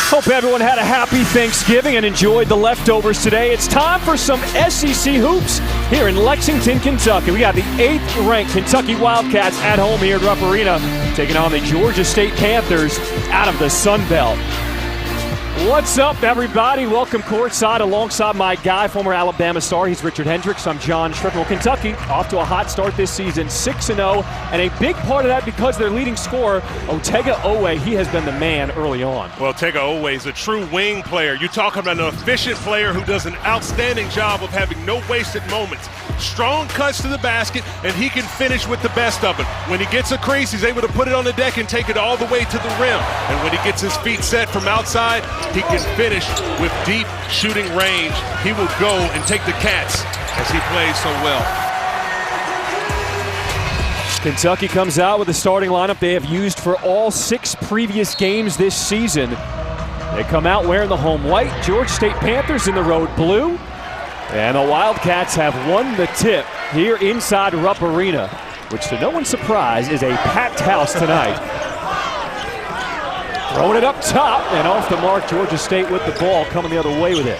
Hope everyone had a happy Thanksgiving and enjoyed the leftovers today. It's time for some SEC hoops here in Lexington, Kentucky. We got the 8th-ranked Kentucky Wildcats at home here at Rupp Arena, taking on the Georgia State Panthers out of the Sun Belt. What's up, everybody? Welcome courtside alongside my guy, former Alabama star. He's Richard Hendricks. I'm John Strickland. Kentucky off to a hot start this season, 6-0, and a big part of that because their leading scorer, Otega Oweh, he has been the man early on. Well, Otega Oweh is a true wing player. You're talking about an efficient player who does an outstanding job of having no wasted moments. Strong cuts to the basket, and he can finish with the best of it. When he gets a crease, he's able to put it on the deck and take it all the way to the rim. And when he gets his feet set from outside, he can finish with deep shooting range. He will go and take the Cats as he plays so well. Kentucky comes out with a starting lineup they have used for all 6 previous games this season. They come out wearing the home white. Georgia State Panthers in the road blue. And the Wildcats have won the tip here inside Rupp Arena, which to no one's surprise is a packed house tonight. Throwing it up top and off the mark. Georgia State with the ball, coming the other way with it.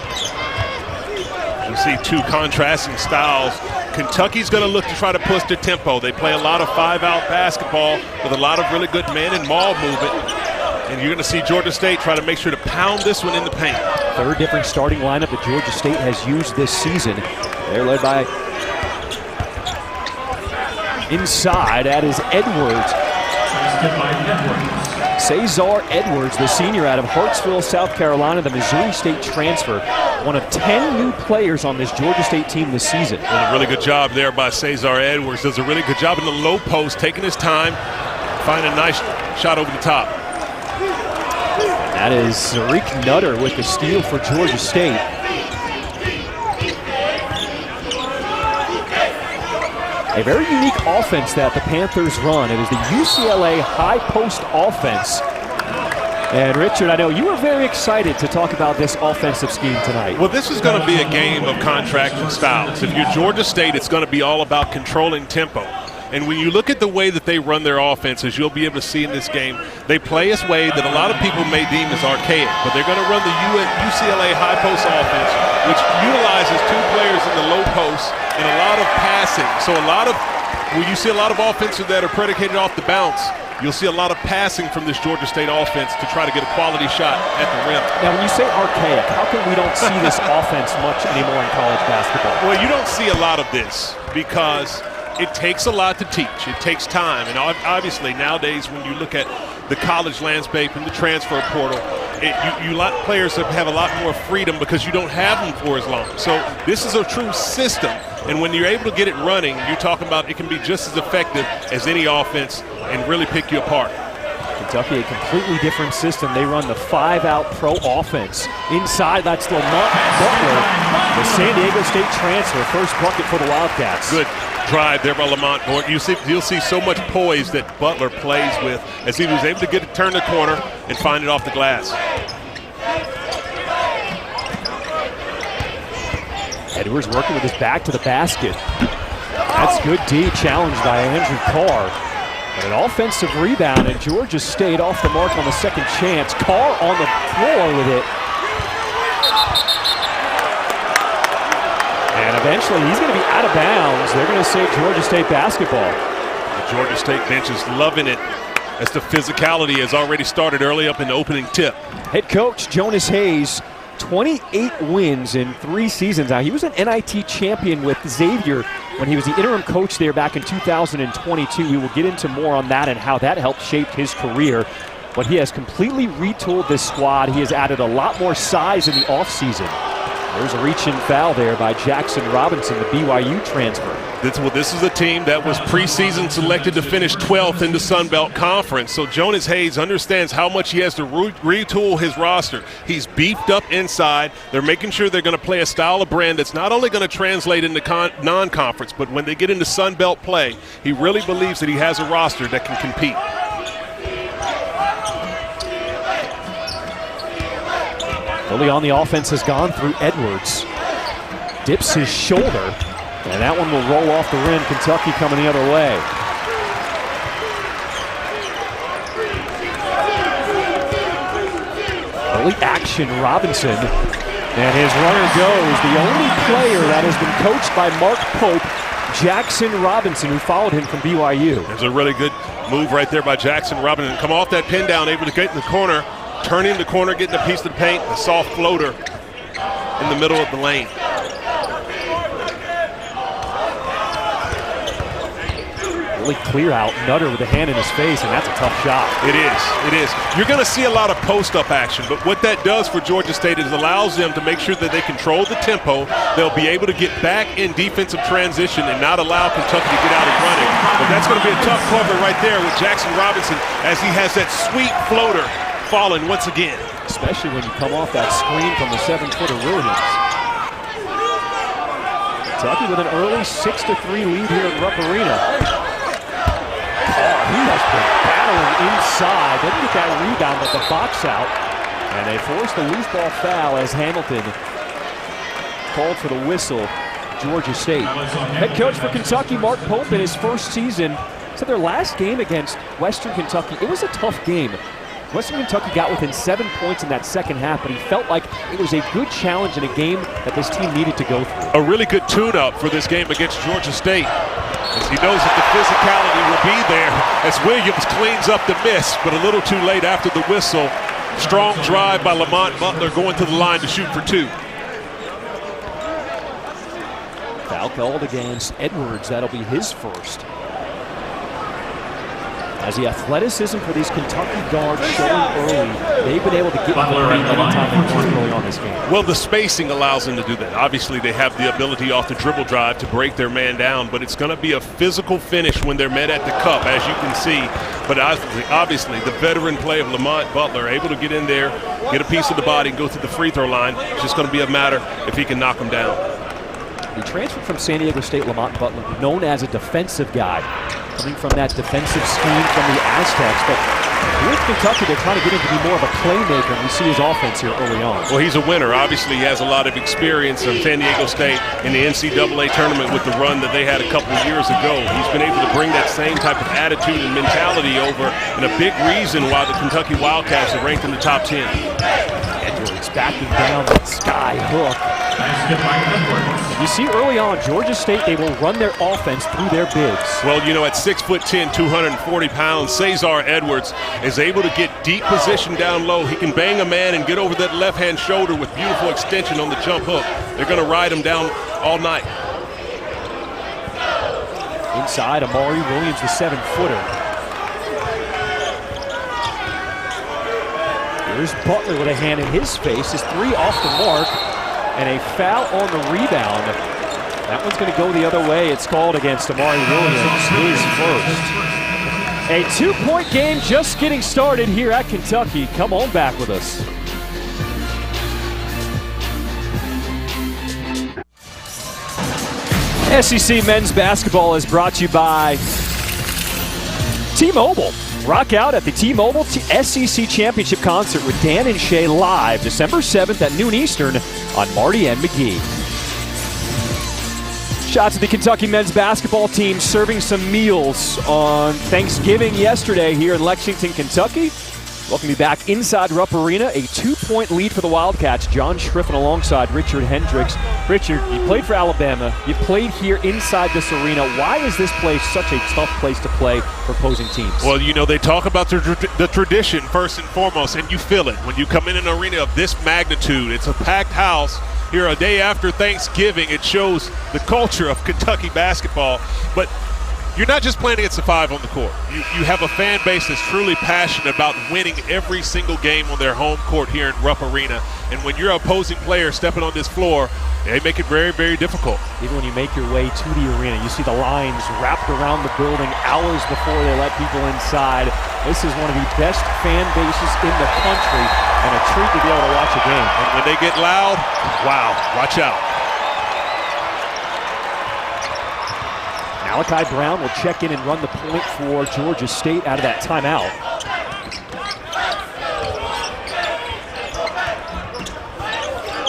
You see two contrasting styles. Kentucky's going to look to try to push the tempo. They play a lot of 5-out basketball with a lot of really good man and maul movement. And you're going to see Georgia State try to make sure to pound this one in the paint. 3rd different starting lineup that Georgia State has used this season. They're led by inside. That is Edwards. Cesar Edwards, the senior out of Hartsville, South Carolina, the Missouri State transfer. One of 10 new players on this Georgia State team this season. And a really good job there by Cesar Edwards. Does a really good job in the low post, taking his time, finding a nice shot over the top. That is Zarik Nutter with the steal for Georgia State. A very unique offense that the Panthers run. It is the UCLA high post offense. And Richard, I know you were very excited to talk about this offensive scheme tonight. Well, this is going to be a game of contrasting styles. If you're Georgia State, it's going to be all about controlling tempo. And when you look at the way that they run their offenses, you'll be able to see in this game, they play a way that a lot of people may deem as archaic, but they're going to run the UCLA high post offense, which utilizes 2 players in the low post and a lot of passing. So when you see a lot of offenses that are predicated off the bounce, you'll see a lot of passing from this Georgia State offense to try to get a quality shot at the rim. Now, when you say archaic, how come we don't see this offense much anymore in college basketball? Well, you don't see a lot of this because it takes a lot to teach. It takes time. And obviously nowadays when you look at the college landscape and the transfer portal, players have a lot more freedom because you don't have them for as long. So this is a true system. And when you're able to get it running, you're talking about it can be just as effective as any offense and really pick you apart. Kentucky, a completely different system. They run the 5-out pro offense. Inside, that's Lamont Butler, the San Diego State transfer. First bucket for the Wildcats. Good drive there by Lamont. You'll see so much poise that Butler plays with as he was able to turn the corner and find it off the glass. Edwards working with his back to the basket. That's good D, challenged by Andrew Carr. But an offensive rebound, and Georgia State off the mark on the second chance. Carr on the floor with it. And eventually he's going to be out of bounds. They're going to say Georgia State basketball. The Georgia State bench is loving it as the physicality has already started early up in the opening tip. Head coach Jonas Hayes, 28 wins in 3 seasons. Now, he was an NIT champion with Xavier when he was the interim coach there back in 2022. We will get into more on that and how that helped shape his career. But he has completely retooled this squad. He has added a lot more size in the offseason. There's a reach-in foul there by Jackson Robinson, the BYU transfer. This is a team that was preseason selected to finish 12th in the Sun Belt Conference. So Jonas Hayes understands how much he has to retool his roster. He's beefed up inside. They're making sure they're going to play a style of brand that's not only going to translate into non-conference, but when they get into Sun Belt play, he really believes that he has a roster that can compete. Early on, the offense has gone through Edwards. Dips his shoulder, and that one will roll off the rim. Kentucky coming the other way. Early action, Robinson. And his runner goes. The only player that has been coached by Mark Pope, Jackson Robinson, who followed him from BYU. There's a really good move right there by Jackson Robinson. Come off that pin down, able to get in the corner, turning the corner, getting a piece of the paint, a soft floater in the middle of the lane. Really clear out, Nutter with a hand in his face, and that's a tough shot. It is. You're going to see a lot of post-up action, but what that does for Georgia State is allows them to make sure that they control the tempo. They'll be able to get back in defensive transition and not allow Kentucky to get out and running. But that's going to be a tough cover right there with Jackson Robinson as he has that sweet floater falling once again. Especially when you come off that screen from the 7-footer Williams. Kentucky with an early 6-3 lead here at Rupp Arena. He has been battling inside. Didn't get that rebound, but the box out. And they forced the loose ball foul as Hamilton called for the whistle. Georgia State. Head coach for Kentucky, Mark Pope, in his first season, said their last game against Western Kentucky, it was a tough game. Western Kentucky got within 7 points in that second half, but he felt like it was a good challenge in a game that this team needed to go through. A really good tune-up for this game against Georgia State, as he knows that the physicality will be there as Williams cleans up the miss, but a little too late after the whistle. Strong drive by Lamont Butler going to the line to shoot for two. Foul called against Edwards. That'll be his first. As the athleticism for these Kentucky guards showing early, they've been able to get Butler the anytime early on this game. Well, the spacing allows them to do that. Obviously, they have the ability off the dribble drive to break their man down, but it's going to be a physical finish when they're met at the cup, as you can see. But obviously, the veteran play of Lamont Butler, able to get in there, get a piece of the body, and go to the free throw line. It's just going to be a matter if he can knock them down. He transferred from San Diego State, Lamont Butler, known as a defensive guy, coming from that defensive scheme from the Aztecs. But here at Kentucky, they're trying to get him to be more of a playmaker, and we see his offense here early on. Well, he's a winner. Obviously, he has a lot of experience from San Diego State in the NCAA tournament with the run that they had a couple of years ago. He's been able to bring that same type of attitude and mentality over, and a big reason why the Kentucky Wildcats are ranked in the top 10. Edwards backing down that sky hook. You see early on, Georgia State, they will run their offense through their bigs. Well, you know, at 6'10", 240 pounds, Cesar Edwards is able to get deep position down low. He can bang a man and get over that left-hand shoulder with beautiful extension on the jump hook. They're going to ride him down all night. Inside, Amari Williams, the 7-footer. Here's Butler with a hand in his face. His three off the mark. And a foul on the rebound. That one's going to go the other way. It's called against Amari Williams, his first. A 2-point game just getting started here at Kentucky. Come on back with us. SEC men's basketball is brought to you by T-Mobile. Rock out at the T-Mobile SEC Championship Concert with Dan and Shay live December 7th at noon Eastern on Marty and McGee. Shots at the Kentucky men's basketball team serving some meals on Thanksgiving yesterday here in Lexington, Kentucky. Welcome you back inside Rupp Arena. A 2-point lead for the Wildcats. John Schriffen alongside Richard Hendricks. Richard, you played for Alabama. You played here inside this arena. Why is this place such a tough place to play for opposing teams? Well, you know, they talk about the tradition first and foremost, and you feel it. When you come in an arena of this magnitude, it's a packed house. Here a day after Thanksgiving, it shows the culture of Kentucky basketball. But you're not just playing against the five on the court. You have a fan base that's truly passionate about winning every single game on their home court here in Rupp Arena. And when you're an opposing player stepping on this floor, they make it very, very difficult. Even when you make your way to the arena, you see the lines wrapped around the building hours before they let people inside. This is one of the best fan bases in the country, and a treat to be able to watch a game. And when they get loud, wow, watch out. Malachi Brown will check in and run the point for Georgia State out of that timeout.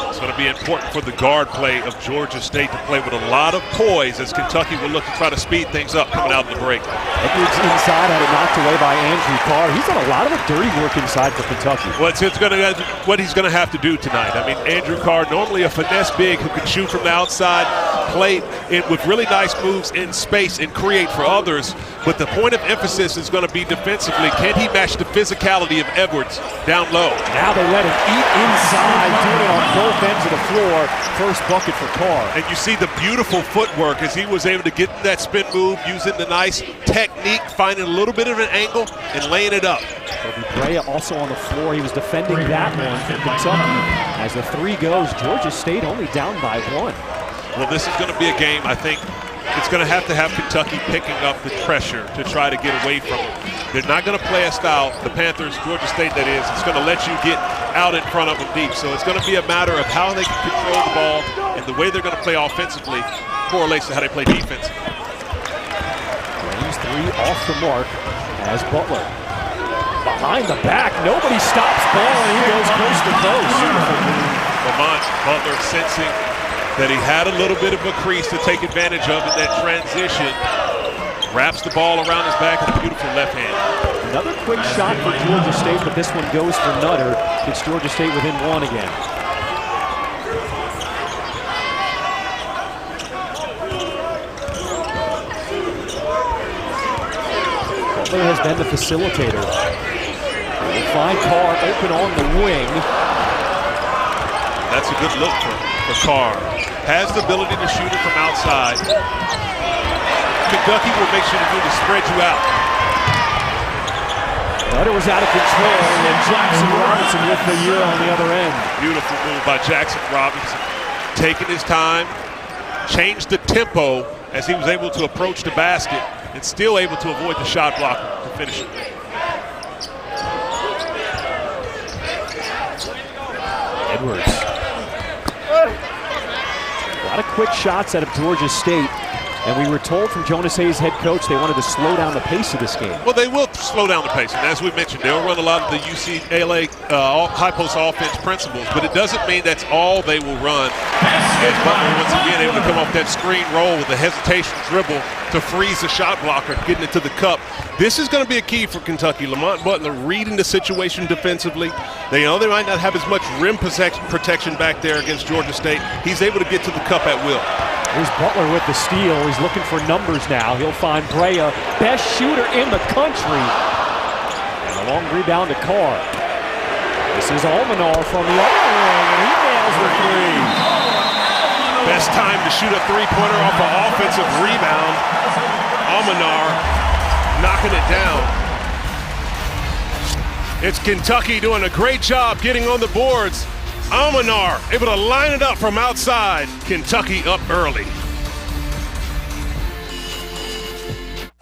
It's going to be important for the guard play of Georgia State to play with a lot of poise as Kentucky will look to try to speed things up coming out of the break. Edwards inside, had it knocked away by Andrew Carr. He's done a lot of the dirty work inside for Kentucky. Well, what he's going to have to do tonight. I mean, Andrew Carr, normally a finesse big who can shoot from the outside, play it with really nice moves in space and create for others. But the point of emphasis is going to be defensively. Can he match the physicality of Edwards down low? Now they let him eat inside, doing it on both ends of the floor. First bucket for Carr. And you see the beautiful footwork as he was able to get that spin move, using the nice technique, finding a little bit of an angle and laying it up. Kobe Brea also on the floor. He was defending that one for Kentucky. As the three goes, Georgia State only down by 1. Well, this is going to be a game, I think, it's going to have Kentucky picking up the pressure to try to get away from it. They're not going to play a style, the Panthers, Georgia State that is, it's going to let you get out in front of them deep. So it's going to be a matter of how they can control the ball, and the way they're going to play offensively correlates to how they play defense. James 3 off the mark as Butler. Behind the back, nobody stops ball, and he goes coast to coast. Lamont Butler sensing that he had a little bit of a crease to take advantage of in that transition. Wraps the ball around his back with a beautiful left hand. Another quick shot for Georgia State, but this one goes for Nutter. Gets Georgia State within 1 again. Butler has been the facilitator. We'll find Carr open on the wing. That's a good look for Carr. Has the ability to shoot it from outside. Kentucky will make sure to do to spread you out. Nutter was out of control, and Jackson Robinson with the year on the other end. Beautiful move by Jackson Robinson. Taking his time, changed the tempo as he was able to approach the basket and still able to avoid the shot blocker to finish it. Edwards. A lot of quick shots out of Georgia State. And we were told from Jonas Hayes, head coach, they wanted to slow down the pace of this game. Well, they will slow down the pace. And as we mentioned, they'll run a lot of the UCLA high post offense principles, but it doesn't mean that's all they will run. As Butler, once again, able to come off that screen roll with a hesitation dribble to freeze the shot blocker, getting it to the cup. This is going to be a key for Kentucky. Lamont Butler reading the situation defensively. They know they might not have as much rim protection back there against Georgia State. He's able to get to the cup at will. Here's Butler with the steal. He's looking for numbers now. He'll find Brea, best shooter in the country. And a long rebound to Carr. This is Almanar from the other wing, and he nails the three. Best time to shoot a three-pointer off an offensive rebound. Almanar knocking it down. It's Kentucky doing a great job getting on the boards. Almanar able to line it up from outside. Kentucky up early.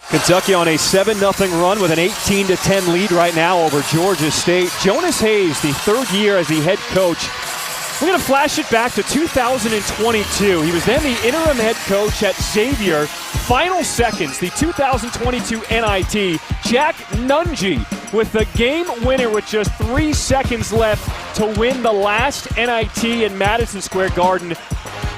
Kentucky on a 7-0 run with an 18-10 lead right now over Georgia State. Jonas Hayes, the third year as the head coach. We're going to flash it back to 2022. He was then the interim head coach at Xavier. Final seconds, the 2022 NIT. Jack Nunge with the game winner with just 3 seconds left to win the last NIT in Madison Square Garden.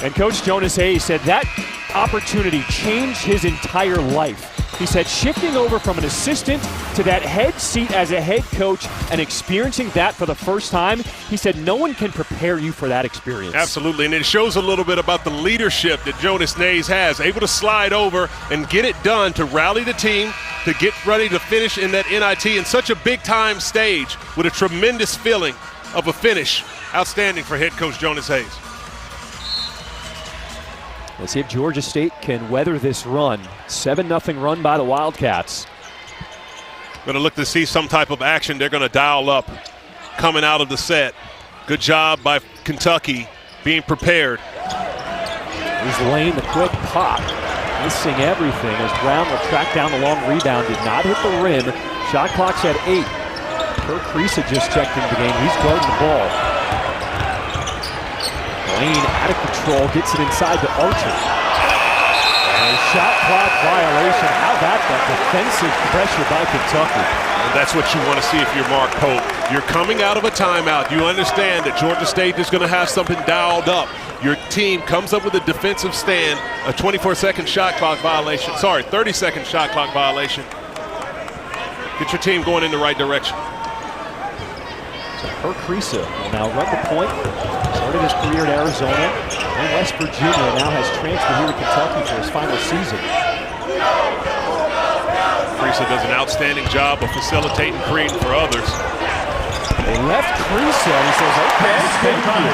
And Coach Jonas Hayes said that opportunity changed his entire life. He said shifting over from an assistant to that head seat as a head coach and experiencing that for the first time, he said no one can prepare you for that experience. Absolutely, and it shows a little bit about the leadership that Jonas Hayes has, able to slide over and get it done to rally the team, to get ready to finish in that NIT in such a big-time stage with a tremendous feeling of a finish. Outstanding for head coach Jonas Hayes. Let's see if Georgia State can weather this run. 7-0 run by the Wildcats. Going to look to see some type of action they're going to dial up coming out of the set. Good job by Kentucky being prepared. Here's Lane, the quick pop. Missing everything as Brown will track down the long rebound. Did not hit the rim. Shot clock's at 8. Kirk Kriisa just checked into the game. He's guarding the ball. Lane out of control, gets it inside to Archer. Shot clock violation. How about that defensive pressure by Kentucky? And that's what you want to see if you're Mark Pope. You're coming out of a timeout. You understand that Georgia State is going to have something dialed up. Your team comes up with a defensive stand, a 24-second shot clock violation. Sorry, 30-second shot clock violation. Get your team going in the right direction. So Kerr Kriisa will now run the point. Started his career at Arizona and West Virginia, and now has transferred here to Kentucky for his final season. Kriisa does an outstanding job of facilitating, creating for others. They left Kriisa, and he says, okay, thank you.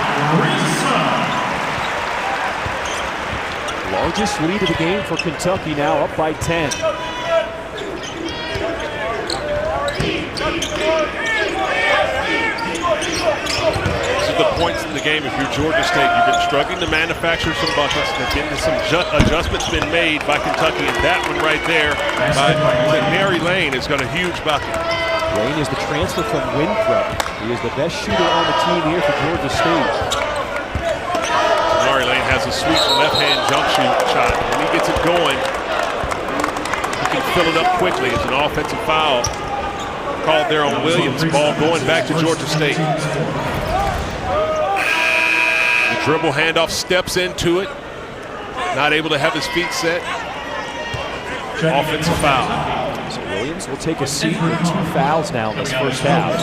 Largest lead of the game for Kentucky, now up by 10. This is the points in the game. If you're Georgia State, you've been struggling to manufacture some buckets. There's been some adjustments been made by Kentucky, and that one right there by Mary Lane has got a huge bucket. Lane is the transfer from Winthrop. He is the best shooter on the team here for Georgia State. Mary Lane has a sweet left-hand jump shot. When he gets it going, he can fill it up quickly. It's an offensive foul called there on Williams. Ball going back to Georgia State. The dribble handoff, steps into it. Not able to have his feet set. Offensive foul. So Williams will take a seat with 2 fouls now in this first half.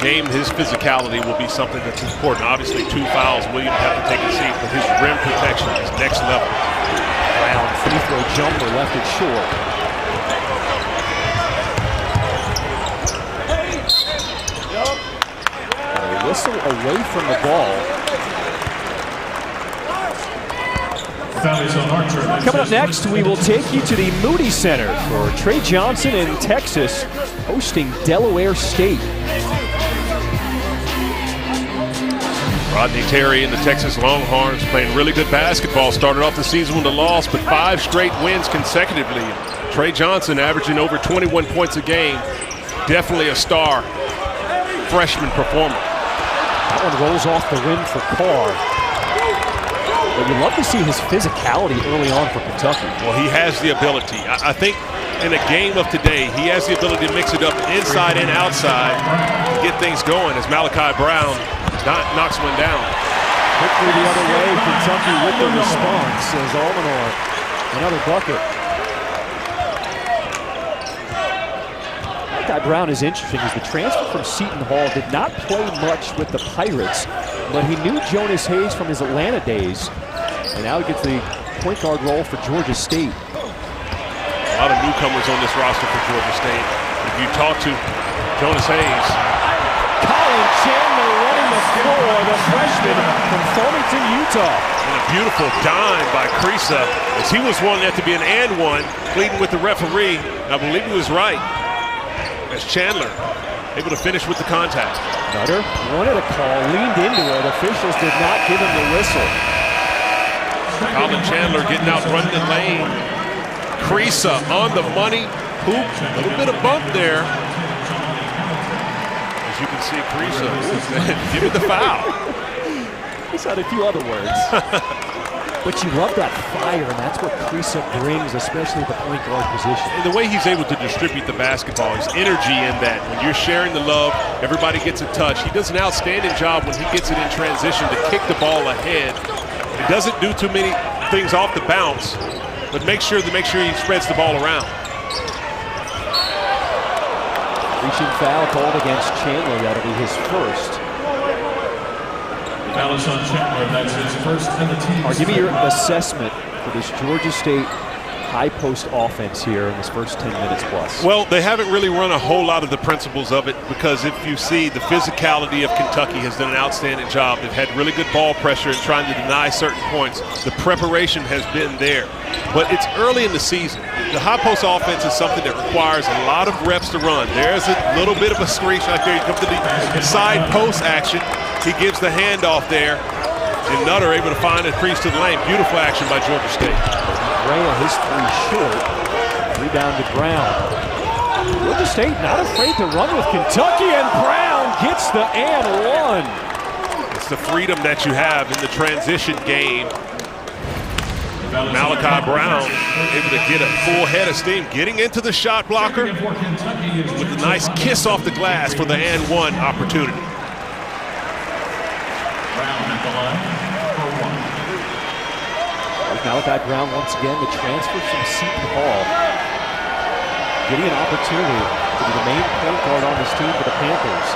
Game, his physicality will be something that's important. Obviously, 2 fouls, Williams have to take a seat, but his rim protection is next level. Brown, free throw jumper, left it short. And a whistle away from the ball. Coming up next, we will take you to the Moody Center for Trey Johnson in Texas, hosting Delaware State. Rodney Terry and the Texas Longhorns playing really good basketball. Started off the season with a loss, but 5 straight wins consecutively. Trey Johnson averaging over 21 points a game. Definitely a star freshman performer. That one rolls off the rim for Carr. But you love to see his physicality early on for Kentucky. Well, he has the ability. I think in a game of today, he has the ability to mix it up inside and outside, get things going as Malachi Brown knocks one down. Quickly the other way, Kentucky with the response as Almanor, another bucket. Malachi Brown is interesting as the transfer from Seton Hall did not play much with the Pirates, but he knew Jonas Hayes from his Atlanta days, and now he gets the point guard role for Georgia State. A lot of newcomers on this roster for Georgia State. If you talk to Jonas Hayes, Colin Chandler running the floor, the freshman from Farmington, Utah. And a beautiful dime by Kriisa, as he was wanting that to be an and one, pleading with the referee. I believe he was right, as Chandler able to finish with the contact. Nutter wanted a call, leaned into it. Officials did not give him the whistle. Colin Chandler getting out running the lane. Kriisa on the money. Hoop, a little bit of bump there. You can see Kriisa, give me the foul. He's had a few other words. But you love that fire, and that's what Kriisa brings, especially at the point guard position. And the way he's able to distribute the basketball, his energy in that. When you're sharing the love, everybody gets a touch. He does an outstanding job when he gets it in transition to kick the ball ahead. He doesn't do too many things off the bounce, but make sure he spreads the ball around. Reaching foul called against Chandler. That'll be his first. Foul is on Chandler. That's his first and the team's. Give me your assessment for this Georgia State high post offense here in this first 10 minutes plus. Well, they haven't really run a whole lot of the principles of it, because if you see the physicality of Kentucky has done an outstanding job. They've had really good ball pressure and trying to deny certain points. The preparation has been there, but it's early in the season. The high post offense is something that requires a lot of reps to run. There's a little bit of a screech right there. You come to the side post action. He gives the handoff there, and Nutter able to find a crease to the lane. Beautiful action by Georgia State. Graham, his 3 short. Rebound to Brown. Georgia State not afraid to run with Kentucky, and Brown gets the and one. It's the freedom that you have in the transition game. Malachi Brown able to get a full head of steam, getting into the shot blocker with a nice kiss off the glass for the and one opportunity. Malachi Brown once again, the transfer from Seton Hall, getting an opportunity to be the main point guard on this team for the Panthers.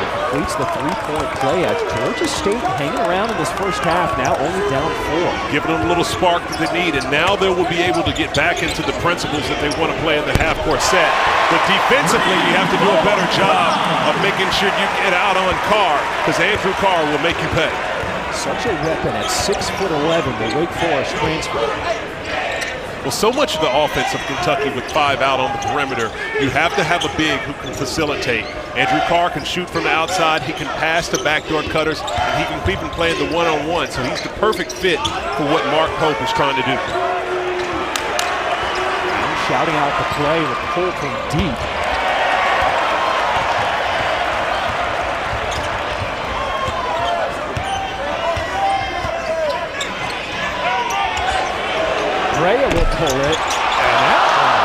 He completes the three-point play as Georgia State hanging around in this first half, now only down 4. Giving them a little spark that they need, and now they will be able to get back into the principles that they want to play in the half-court set. But defensively, you have to do a better job of making sure you get out on Carr, because Andrew Carr will make you pay. Such a weapon at 6'11", the Wake Forest transfer. Well, so much of the offense of Kentucky with 5 out on the perimeter, you have to have a big who can facilitate. Andrew Carr can shoot from the outside, he can pass to backdoor cutters, and he can even play in the one-on-one, so he's the perfect fit for what Mark Pope is trying to do. Shouting out the play with pull from deep. Brea will pull it, and that one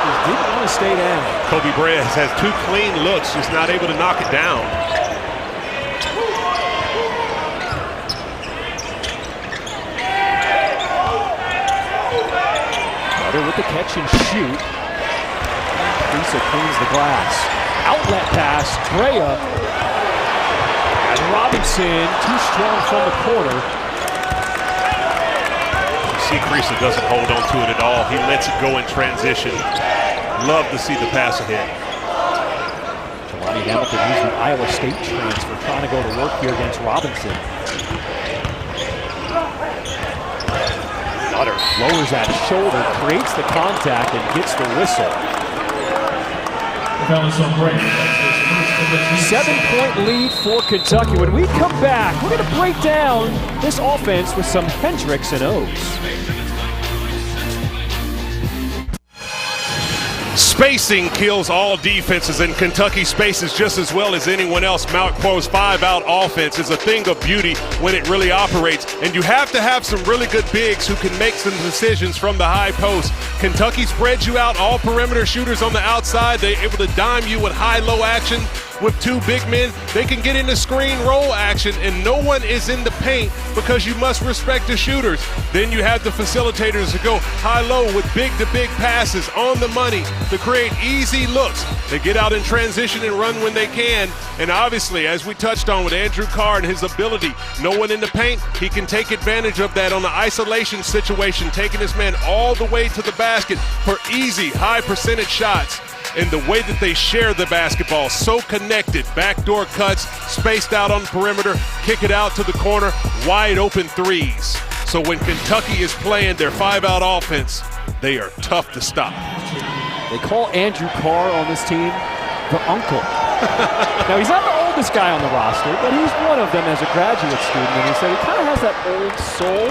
just didn't want to stay down. Kobe Brea has 2 clean looks, just not able to knock it down. Cutter with the catch and shoot. Lisa cleans the glass. Outlet pass, Brea. And Robinson, too strong from the corner. See, Creason doesn't hold on to it at all. He lets it go in transition. Love to see the pass ahead. Jelani Hamilton, who's the Iowa State transfer, trying to go to work here against Robinson. Nutter lowers that shoulder, creates the contact, and gets the whistle. 7-point lead for Kentucky. When we come back, we're going to break down this offense with some Hendricks and Oates. Spacing kills all defenses, and Kentucky spaces just as well as anyone else. Mount Poe's 5-out offense is a thing of beauty when it really operates, and you have to have some really good bigs who can make some decisions from the high post. Kentucky spreads you out, all perimeter shooters on the outside. They're able to dime you with high-low action. With 2 big men, they can get into screen roll action, and no one is in the paint because you must respect the shooters. Then you have the facilitators to go high-low with big-to-big passes on the money to create easy looks. They get out in transition and run when they can. And obviously, as we touched on with Andrew Carr and his ability, no one in the paint, he can take advantage of that on the isolation situation, taking his man all the way to the basket for easy, high-percentage shots. And the way that they share the basketball, so connected, backdoor cuts, spaced out on the perimeter, kick it out to the corner, wide open threes. So when Kentucky is playing their 5-out offense, they are tough to stop. They call Andrew Carr on this team the uncle. Now, he's not the oldest guy on the roster, but he's one of them as a graduate student. And he said he kind of has that old soul.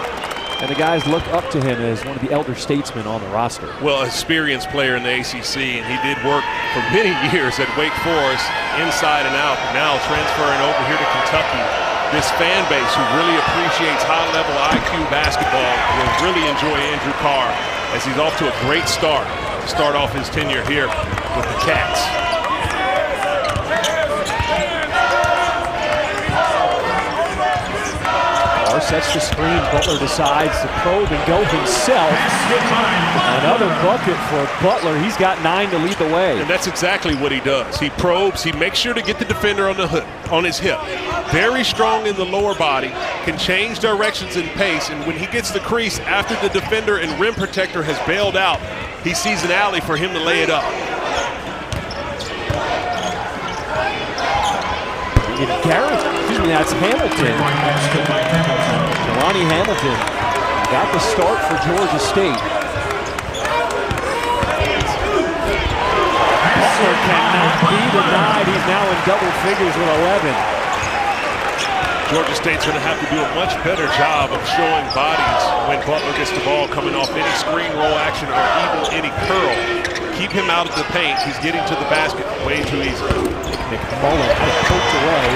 And the guys look up to him as one of the elder statesmen on the roster. Well, experienced player in the ACC, and he did work for many years at Wake Forest, inside and out. Now transferring over here to Kentucky, this fan base who really appreciates high-level IQ basketball will really enjoy Andrew Carr as he's off to a great start to start off his tenure here with the Cats. Sets the screen, Butler decides to probe and go himself. Another bucket for Butler. He's got 9 to lead the way. And that's exactly what he does. He probes, he makes sure to get the defender on the hook, on his hip. Very strong in the lower body, can change directions and pace, and when he gets the crease after the defender and rim protector has bailed out, he sees an alley for him to lay it up. Garrett, excuse me, that's Hamilton. Jelani Hamilton got the start for Georgia State. Butler cannot be denied. He's now in double figures with 11. Georgia State's going to have to do a much better job of showing bodies when Butler gets the ball coming off any screen roll action or even any curl. keep him out of the paint. He's getting to the basket way too easy. McMullen had it poked away.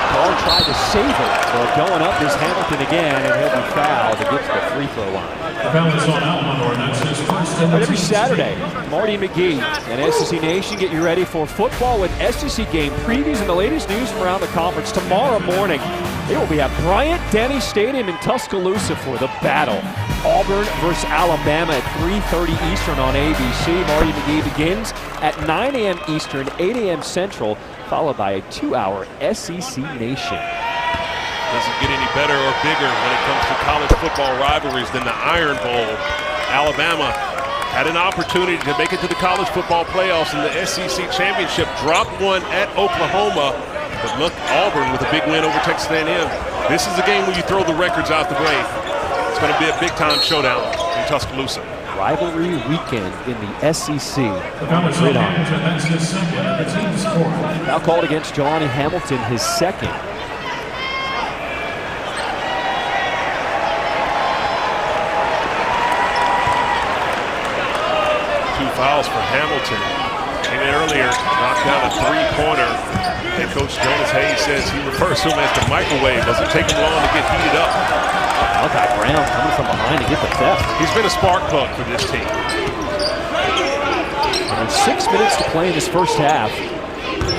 Ball tried to save it, but going up is Hamilton again, and he'll be fouled to get to the free throw line. The foul is on Almanor, and that's his first in the Every team's Saturday, Marty McGee and SEC Nation get you ready for football with SEC game previews and the latest news from around the conference. Tomorrow morning, it will be at Bryant-Denny Stadium in Tuscaloosa for the battle. Auburn versus Alabama at 3:30 Eastern on ABC. Marty McGee begins at 9 a.m. Eastern, 8 a.m. Central, followed by a 2-hour SEC Nation. Doesn't get any better or bigger when it comes to college football rivalries than the Iron Bowl. Alabama had an opportunity to make it to the college football playoffs in the SEC championship, dropped one at Oklahoma, but look, Auburn with a big win over Texas A&M. This is a game where you throw the records out the way. It's going to be a big-time showdown in Tuscaloosa. Rivalry weekend in the SEC. The foul is on Hamilton, that's his second in the team's score. Now called against Jelani Hamilton, his second. Two fouls for Hamilton. Came in earlier, knocked down a three-pointer. Head coach Jonas Hayes says he refers to him as the microwave. Doesn't take him long to get heated up. Malachi Brown coming from behind to get the theft. He's been a spark plug for this team. And 6 minutes to play in this first half.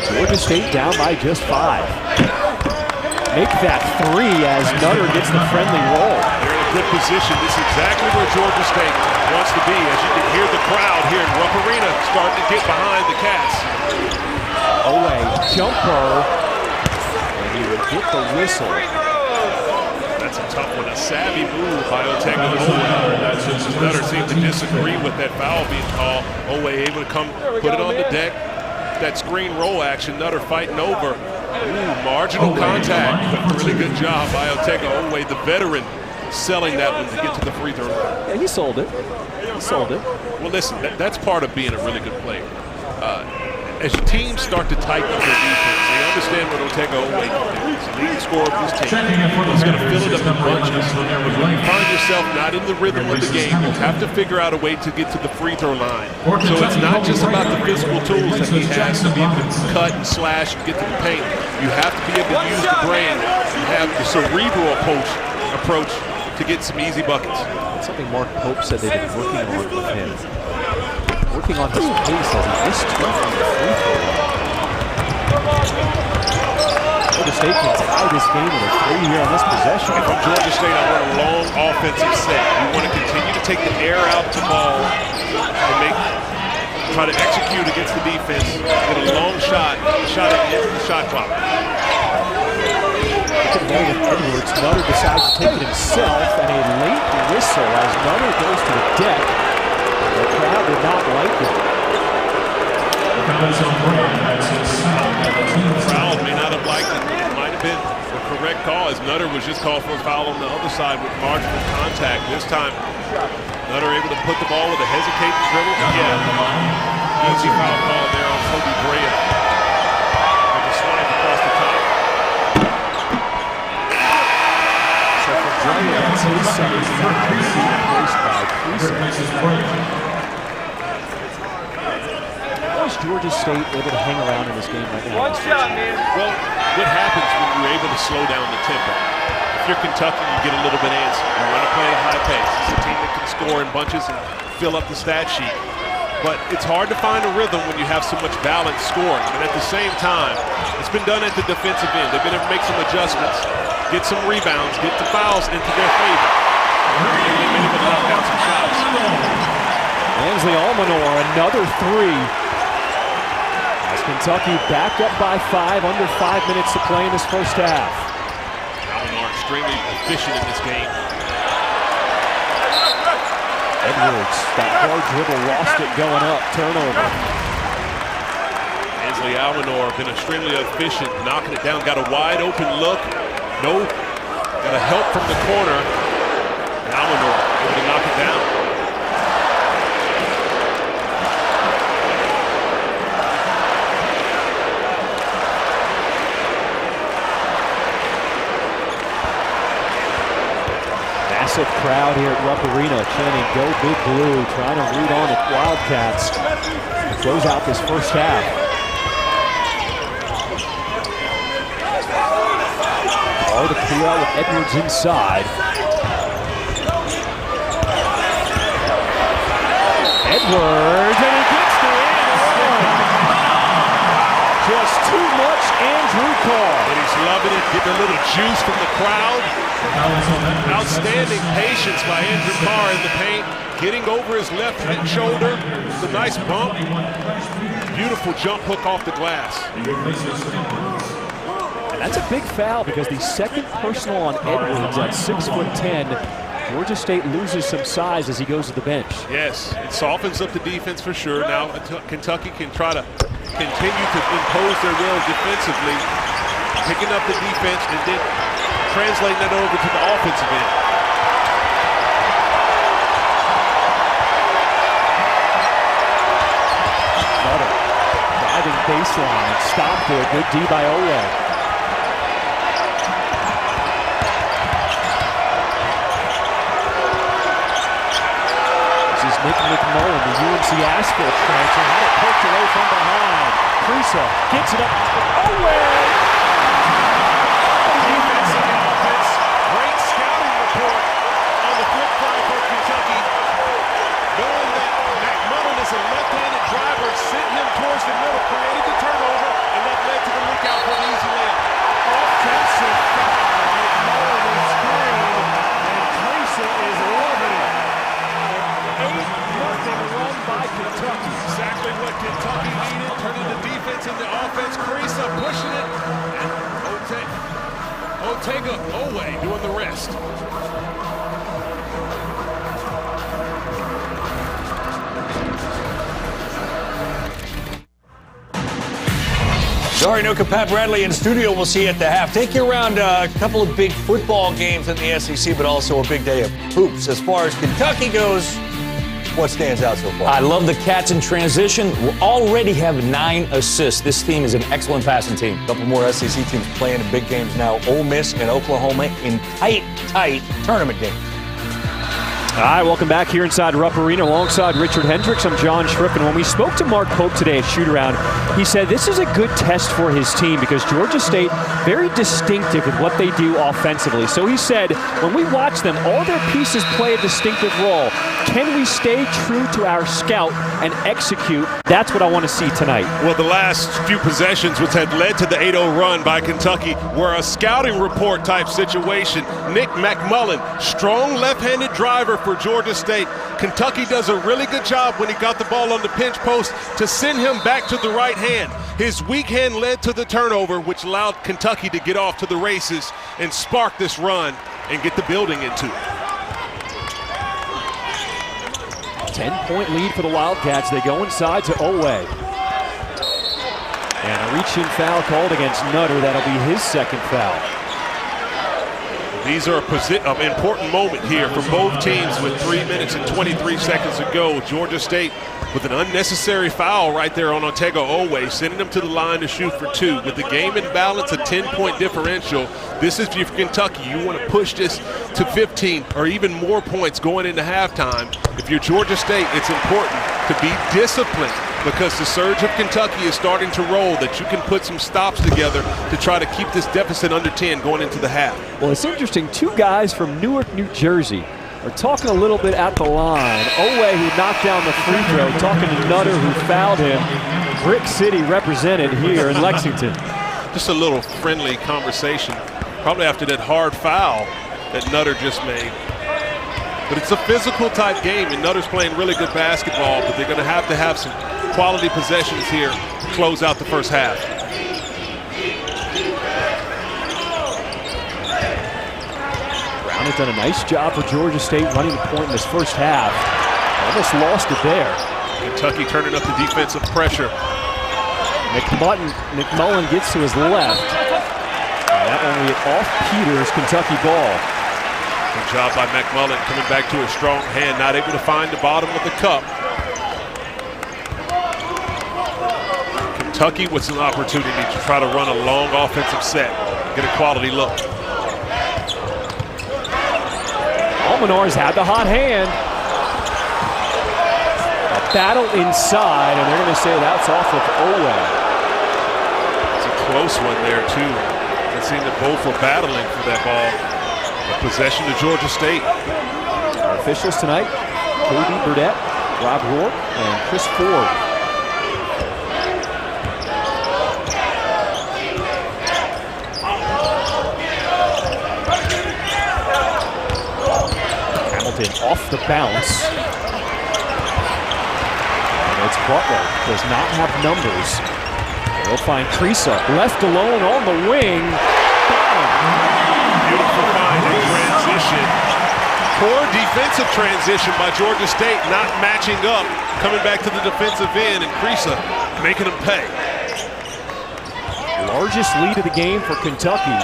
Georgia State down by just 5. Make that 3 as Nutter gets the friendly roll. They're in a good position. This is exactly where Georgia State wants to be. As you can hear the crowd here in Rupp Arena starting to get behind the Cats. Away, jumper, and he would get the whistle. That's a tough one. A savvy move by Otega Oweh. Nutter seemed to disagree with that foul being called. Oweh able to come put it on the deck. That screen roll action, Nutter fighting over. Ooh, marginal contact, but really good job by Otega Oweh, the veteran, selling that one to get to the free throw line. Yeah, he sold it. He sold it. Well, listen, that's part of being a really good player. As your teams start to tighten up their defense, they understand what Otega Oweh can do. He's the lead scorer of this team. He's going to fill it up in bunches. When you find yourself not in the rhythm of the game, you have to figure out a way to get to the free throw line. So it's not just about the physical tools that he has to be able to cut and slash and get to the paint. You have to be able to use the brain and have the cerebral approach to get some easy buckets. That's something Mark Pope said they've been working on with him. Working on his pace as he missed 2 from the free throw line. Georgia State can tie this game with a 3 here on this possession. From Georgia State, I want a long offensive set. You want to continue to take the air out the ball and try to execute against the defense. Get a long shot at the end of the shot clock. Edwards, Nutter decides to take it himself, and a late whistle as Nutter goes to the deck. The crowd did not like it. The foul is on Brown, that's his second in the team's score. Crowd may not have liked it. It might have been the correct call, as Nutter was just called for a foul on the other side with marginal contact. This time, Nutter able to put the ball with a hesitating dribble. Yeah, easy foul call there on Kobe Bryant. With a swipe across the top. So for Bryant, that's his second foul, replaced by Creason. How is Georgia State able to hang around in this game right now? One shot, man. Well, what happens when you're able to slow down the tempo? If you're Kentucky, you get a little bit antsy. You want to play at a high pace. It's a team that can score in bunches and fill up the stat sheet. But it's hard to find a rhythm when you have so much balanced scoring. And at the same time, it's been done at the defensive end. They've been able to make some adjustments, get some rebounds, get the fouls into their favor. And they've been able to knock down some shots. Ansley Almanor, another 3. As Kentucky back up by 5, under 5 minutes to play in this first half. Almanor extremely efficient in this game. Edwards, that hard dribble, lost it going up, turnover. Ansley Almanor been extremely efficient, knocking it down, got a wide open look. No, got a help from the corner. And Almanor able to knock it down. Massive crowd crowd here at Rupp Arena chanting "Go Big Blue," trying to root on the Wildcats to close out this first half. Oh, the clear out with Edwards inside. Edwards, and he gets the end. Just too much Andrew Carr. And he's loving it, getting a little juice from the crowd. Outstanding patience by Andrew Carr in the paint, getting over his left shoulder. It's a nice bump. Beautiful jump hook off the glass. And that's a big foul because the second personal on Edwards at 6'10". Georgia State loses some size as he goes to the bench. Yes, it softens up the defense for sure. Now Kentucky can try to continue to impose their will defensively, picking up the defense and then translating that over to the offensive end. Nutter driving baseline, stopped there, good D by Ole. Nick McMullen, the UNC asphalt transfer, had it poked away from behind. Kriisa gets it up. Away! Defense and offense. Great scouting report on the flip side for Kentucky. Knowing that McMullen is a left-handed driver, sent him towards the middle, created the turnover, and that led to the lookout for the easy layup. Offensive foul. McMullen is screened, and Kriisa is loving it. 8-0 run by Kentucky. Exactly what Kentucky needed, turning the defense into offense. Kriisa pushing it, and Otega Oweh doing the rest. Zari Nuka, Pat Bradley in studio. We'll see you at the half. Take you around a couple of big football games in the SEC, but also a big day of hoops. As far as Kentucky goes, what stands out so far? I love the Cats in transition. We already have 9 assists. This team is an excellent passing team. A couple more SEC teams playing in big games now. Ole Miss and Oklahoma in tight tournament games. All right, welcome back here inside Rupp Arena alongside Richard Hendricks. I'm John Schriffen. When we spoke to Mark Pope today at Shoot-Around, he said this is a good test for his team because Georgia State, very distinctive with what they do offensively. So he said, when we watch them, all their pieces play a distinctive role. Can we stay true to our scout and execute? That's what I want to see tonight. Well, the last few possessions, which had led to the 8-0 run by Kentucky, were a scouting report type situation. Nick McMullen, strong left-handed driver for Georgia State. Kentucky does a really good job when he got the ball on the pinch post to send him back to the right hand. His weak hand led to the turnover, which allowed Kentucky to get off to the races and spark this run and get the building into it. 10-point lead for the Wildcats. They go inside to Oweh. And a reach-in foul called against Nutter. That'll be his second foul. These are an important moment here for both teams with 3 minutes and 23 seconds to go. Georgia State with an unnecessary foul right there on Otega Oweh, sending them to the line to shoot for 2. With the game in balance, a 10-point differential. This is for Kentucky. You want to push this to 15 or even more points going into halftime. If you're Georgia State, it's important to be disciplined because the surge of Kentucky is starting to roll, that you can put some stops together to try to keep this deficit under 10 going into the half. Well, it's interesting. 2 guys from Newark, New Jersey are talking a little bit at the line. Oweh, who knocked down the free throw, talking to Nutter, who fouled him. Brick City represented here in Lexington. Just a little friendly conversation, probably after that hard foul that Nutter just made. But it's a physical type game, and Nutter's playing really good basketball, but they're going to have some quality possessions here to close out the first half. Brown has done a nice job for Georgia State running the point in this first half. Almost lost it there. Kentucky turning up the defensive pressure. McMullen gets to his left. And that one will get off Peters, Kentucky ball. Good job by McMullen coming back to a strong hand, not able to find the bottom of the cup. Kentucky with an opportunity to try to run a long offensive set, get a quality look. Colmenar's had the hot hand. A battle inside, and they're going to say that's off of Owe. It's a close one there, too. It seemed that both were battling for that ball. A possession to Georgia State. Our officials tonight, Cody Burdett, Rob Rourke, and Chris Ford. Hamilton off the bounce. And it's Butler, does not have numbers. They'll find Kriisa, left alone on the wing. Beautiful find in transition. Poor defensive transition by Georgia State, not matching up, coming back to the defensive end, and Kriisa making them pay. Largest lead of the game for Kentucky.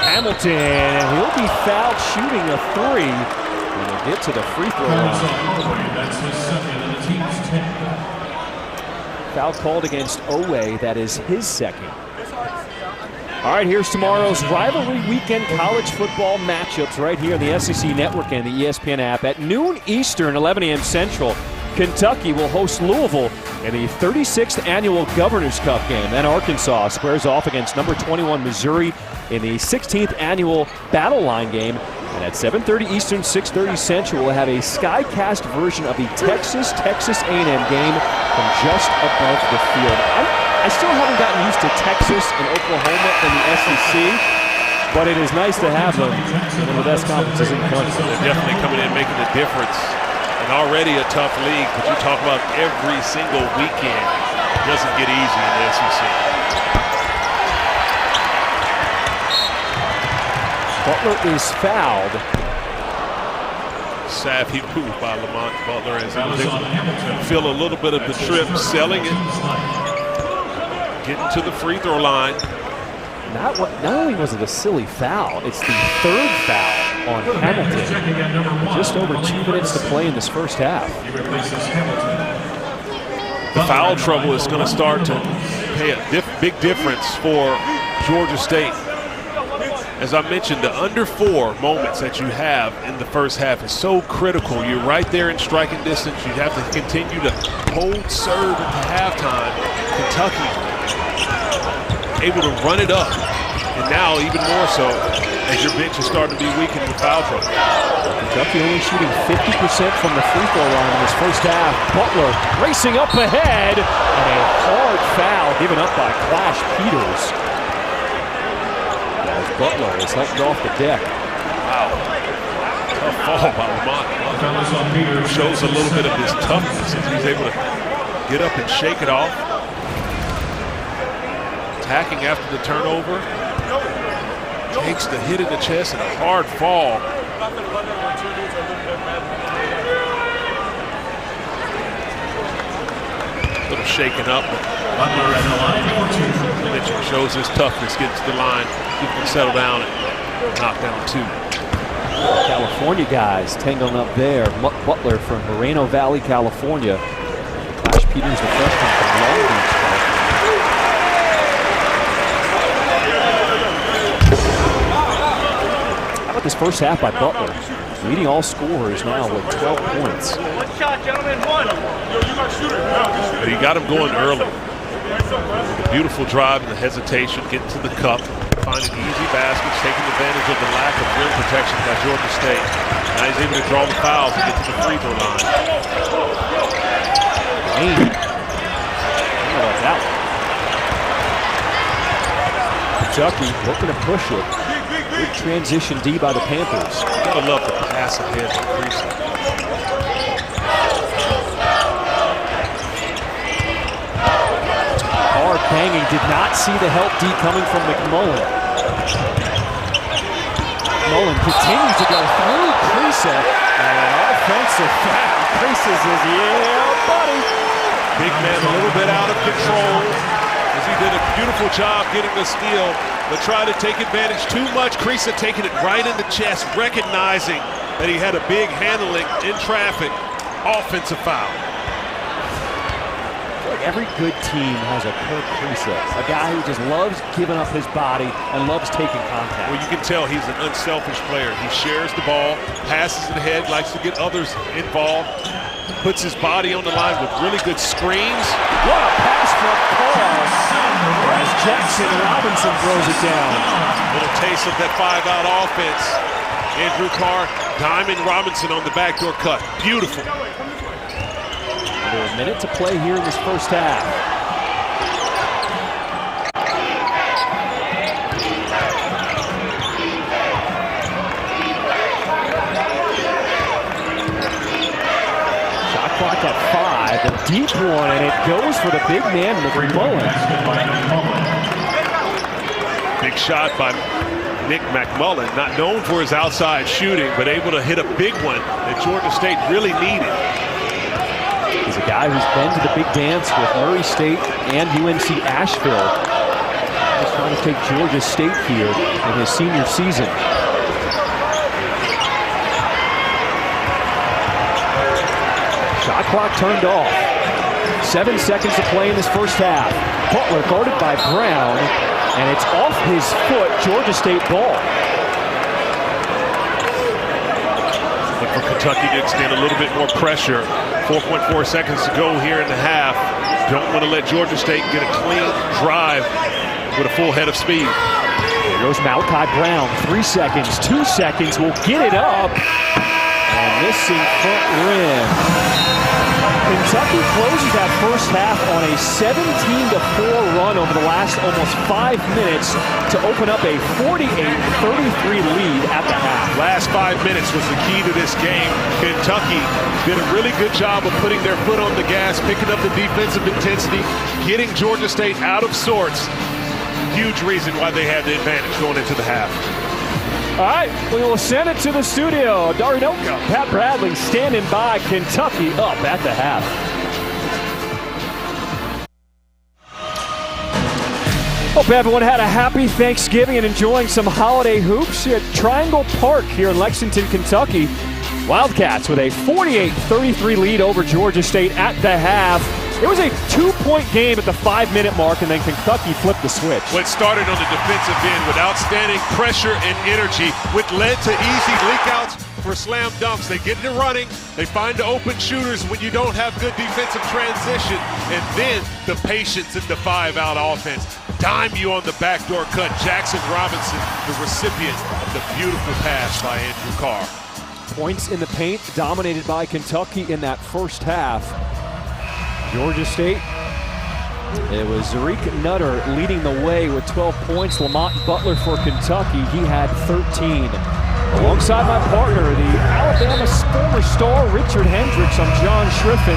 Hamilton, and he'll be fouled shooting a three. And he'll get to the free throw line. That's his second and the team's 10th. Foul called against Owe, that is his second. All right, here's tomorrow's rivalry weekend college football matchups right here on the SEC Network and the ESPN app. At noon Eastern, 11 a.m. Central, Kentucky will host Louisville in the 36th annual Governor's Cup game. Then Arkansas squares off against number 21 Missouri in the 16th annual Battle Line game. And at 7:30 Eastern, 6:30 Central, we'll have a SkyCast version of the Texas A&M game from just above the field. I still haven't gotten used to Texas and Oklahoma in the SEC, but it is nice to have them in one of the best conferences in the country. They're definitely coming in making a difference. And already a tough league, but you talk about every single weekend. It doesn't get easy in the SEC. Butler is fouled. Savvy move by Lamont Butler as he was able to feel a little bit of the trip, selling it, getting to the free throw line. Not only was it a silly foul, it's the third foul on Hamilton. Just over 2 minutes to play in this first half. The foul trouble is going to start to pay a big difference for Georgia State. As I mentioned, the under 4 moments that you have in the first half is so critical. You're right there in striking distance. You have to continue to hold serve into halftime. Kentucky able to run it up, and now even more so as your bench is starting to be weakened with foul trouble. Kentucky only shooting 50% from the free throw line in this first half. Butler racing up ahead, and a hard foul given up by Clash Peters. As Butler is helped off the deck. Wow. Tough fall by Lamont. Shows a little bit of his toughness as he's able to get up and shake it off. Attacking after the turnover. Takes the hit in the chest and a hard fall. A little shaken up. Mitchell shows his toughness, gets to the line. He can settle down and knock down 2. California guys tangling up there. Butler from Moreno Valley, California. Clash Peters, the freshman from Long Beach, California. How about this first half by Butler? Leading all scorers now with 12 points. One shot, gentlemen, one. But he got him going early. A beautiful drive and the hesitation, getting to the cup, finding easy baskets, taking advantage of the lack of rim protection by Georgia State. Now he's able to draw the fouls and get to the free throw line. Kentucky looking to push it. Good transition D by the Panthers. You gotta love the pass ahead from Kriisa. Hard banging, did not see the help D coming from McMullen. McMullen continues to go through Kriisa, and an offensive foul. Kriisa says, yeah, buddy. Big man a little bit out of control as he did a beautiful job getting the steal, but tried to take advantage too much. Kriisa taking it right in the chest, recognizing that he had a big handling in traffic. Offensive foul. every good team has a Kirk Kriisa, a guy who just loves giving up his body and loves taking contact. Well, you can tell he's an unselfish player. He shares the ball, passes it ahead, likes to get others involved, puts his body on the line with really good screens. What a pass from Carr as Jackson Robinson throws it down. Little taste of that 5-out offense. Andrew Carr, diming Robinson on the backdoor cut. Beautiful. Under a minute to play here in this first half. Shot clock at 5, the deep one, and it goes for the big man, McMullen. Big shot by Nick McMullen, not known for his outside shooting, but able to hit a big one that Georgia State really needed. He's a guy who's been to the big dance with Murray State and UNC Asheville. He's trying to take Georgia State here in his senior season. Shot clock turned off. 7 seconds to play in this first half. Butler guarded by Brown, and it's off his foot, Georgia State ball. Look for Kentucky to extend a little bit more pressure. 4.4 seconds to go here in the half. Don't want to let Georgia State get a clean drive with a full head of speed. Here goes Malachi Brown. 3 seconds, 2 seconds, will get it up. And missing front rim. Kentucky closes that first half on a 17-4 run over the last almost 5 minutes to open up a 48-33 lead at the half. Last 5 minutes was the key to this game. Kentucky did a really good job of putting their foot on the gas, picking up the defensive intensity, getting Georgia State out of sorts. Huge reason why they had the advantage going into the half. All right, we will send it to the studio. Darinoka, Pat Bradley standing by. Kentucky up at the half. Hope everyone had a happy Thanksgiving and enjoying some holiday hoops here at Triangle Park here in Lexington, Kentucky. Wildcats with a 48-33 lead over Georgia State at the half. It was a 2-point game at the 5-minute mark, and then Kentucky flipped the switch. What started on the defensive end with outstanding pressure and energy, which led to easy leakouts for slam dunks. They get it running. They find the open shooters when you don't have good defensive transition. And then the patience in the 5-out offense. Dime you on the backdoor cut. Jackson Robinson, the recipient of the beautiful pass by Andrew Carr. Points in the paint dominated by Kentucky in that first half. Georgia State, it was Zariq Nutter leading the way with 12 points. Lamont Butler for Kentucky, he had 13. Alongside my partner, the Alabama former star Richard Hendricks, I'm John Schriffen.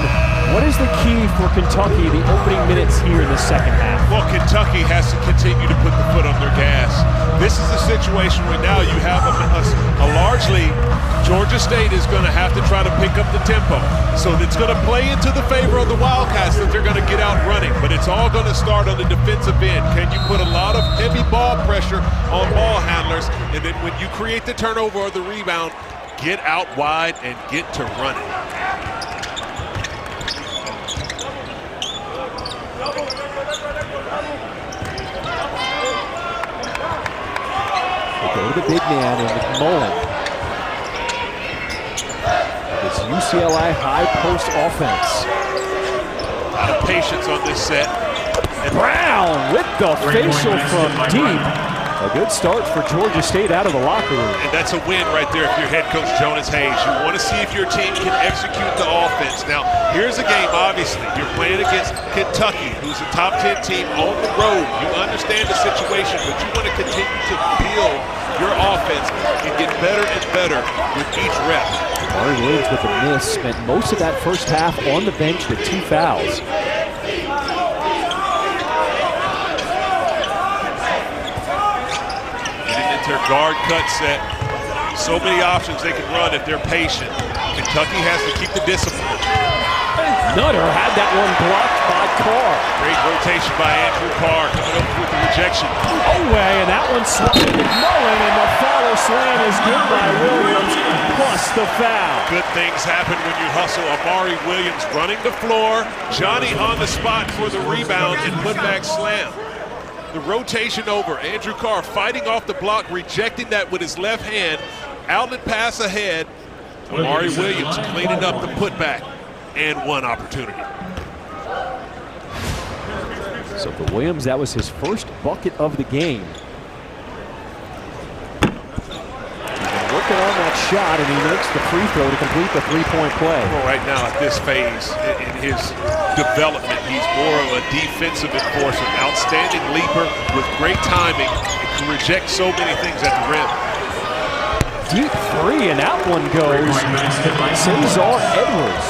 What is the key for Kentucky the opening minutes here in the second half? Well, Kentucky has to continue to put the foot on their gas. This is a situation where now you have a largely Georgia State is going to have to try to pick up the tempo. So it's going to play into the favor of the Wildcats that they're going to get out running. But it's all going to start on the defensive end. Can you put a lot of heavy ball pressure on ball handlers? And then when you create the turnover or the rebound, get out wide and get to running. They go to the big man in McMullen. It's UCLA high post offense. A lot of patience on this set. And Brown with the facial from deep. A good start for Georgia State out of the locker room. And that's a win right there if you're head coach Jonas Hayes. You want to see if your team can execute the offense. Now, here's a game, obviously. You're playing against Kentucky, who's a top 10 team on the road. You understand the situation, but you want to continue to build your offense and get better and better with each rep. Ari Williams with a miss, spent most of that first half on the bench with 2 fouls. Their guard cut set. So many options they can run if they're patient. Kentucky has to keep the discipline. Nutter had that one blocked by Carr. Great rotation by Andrew Carr coming up with the rejection. Away, and that one slid McMullen, and the follow slam is good by Williams, plus the foul. Good things happen when you hustle. Amari Williams running the floor. Johnny on the spot for the rebound and putback slam. The rotation over. Andrew Carr fighting off the block, rejecting that with his left hand. Outlet pass ahead. Amari Williams cleaning up the putback and one opportunity. So for Williams, that was his first bucket of the game. Working on that shot, and he makes the free throw to complete the three-point play. Well, right now at this phase in his development, he's more of a defensive enforcer, outstanding leaper with great timing, and can reject so many things at the rim. Deep three, and that one goes Cesar Edwards.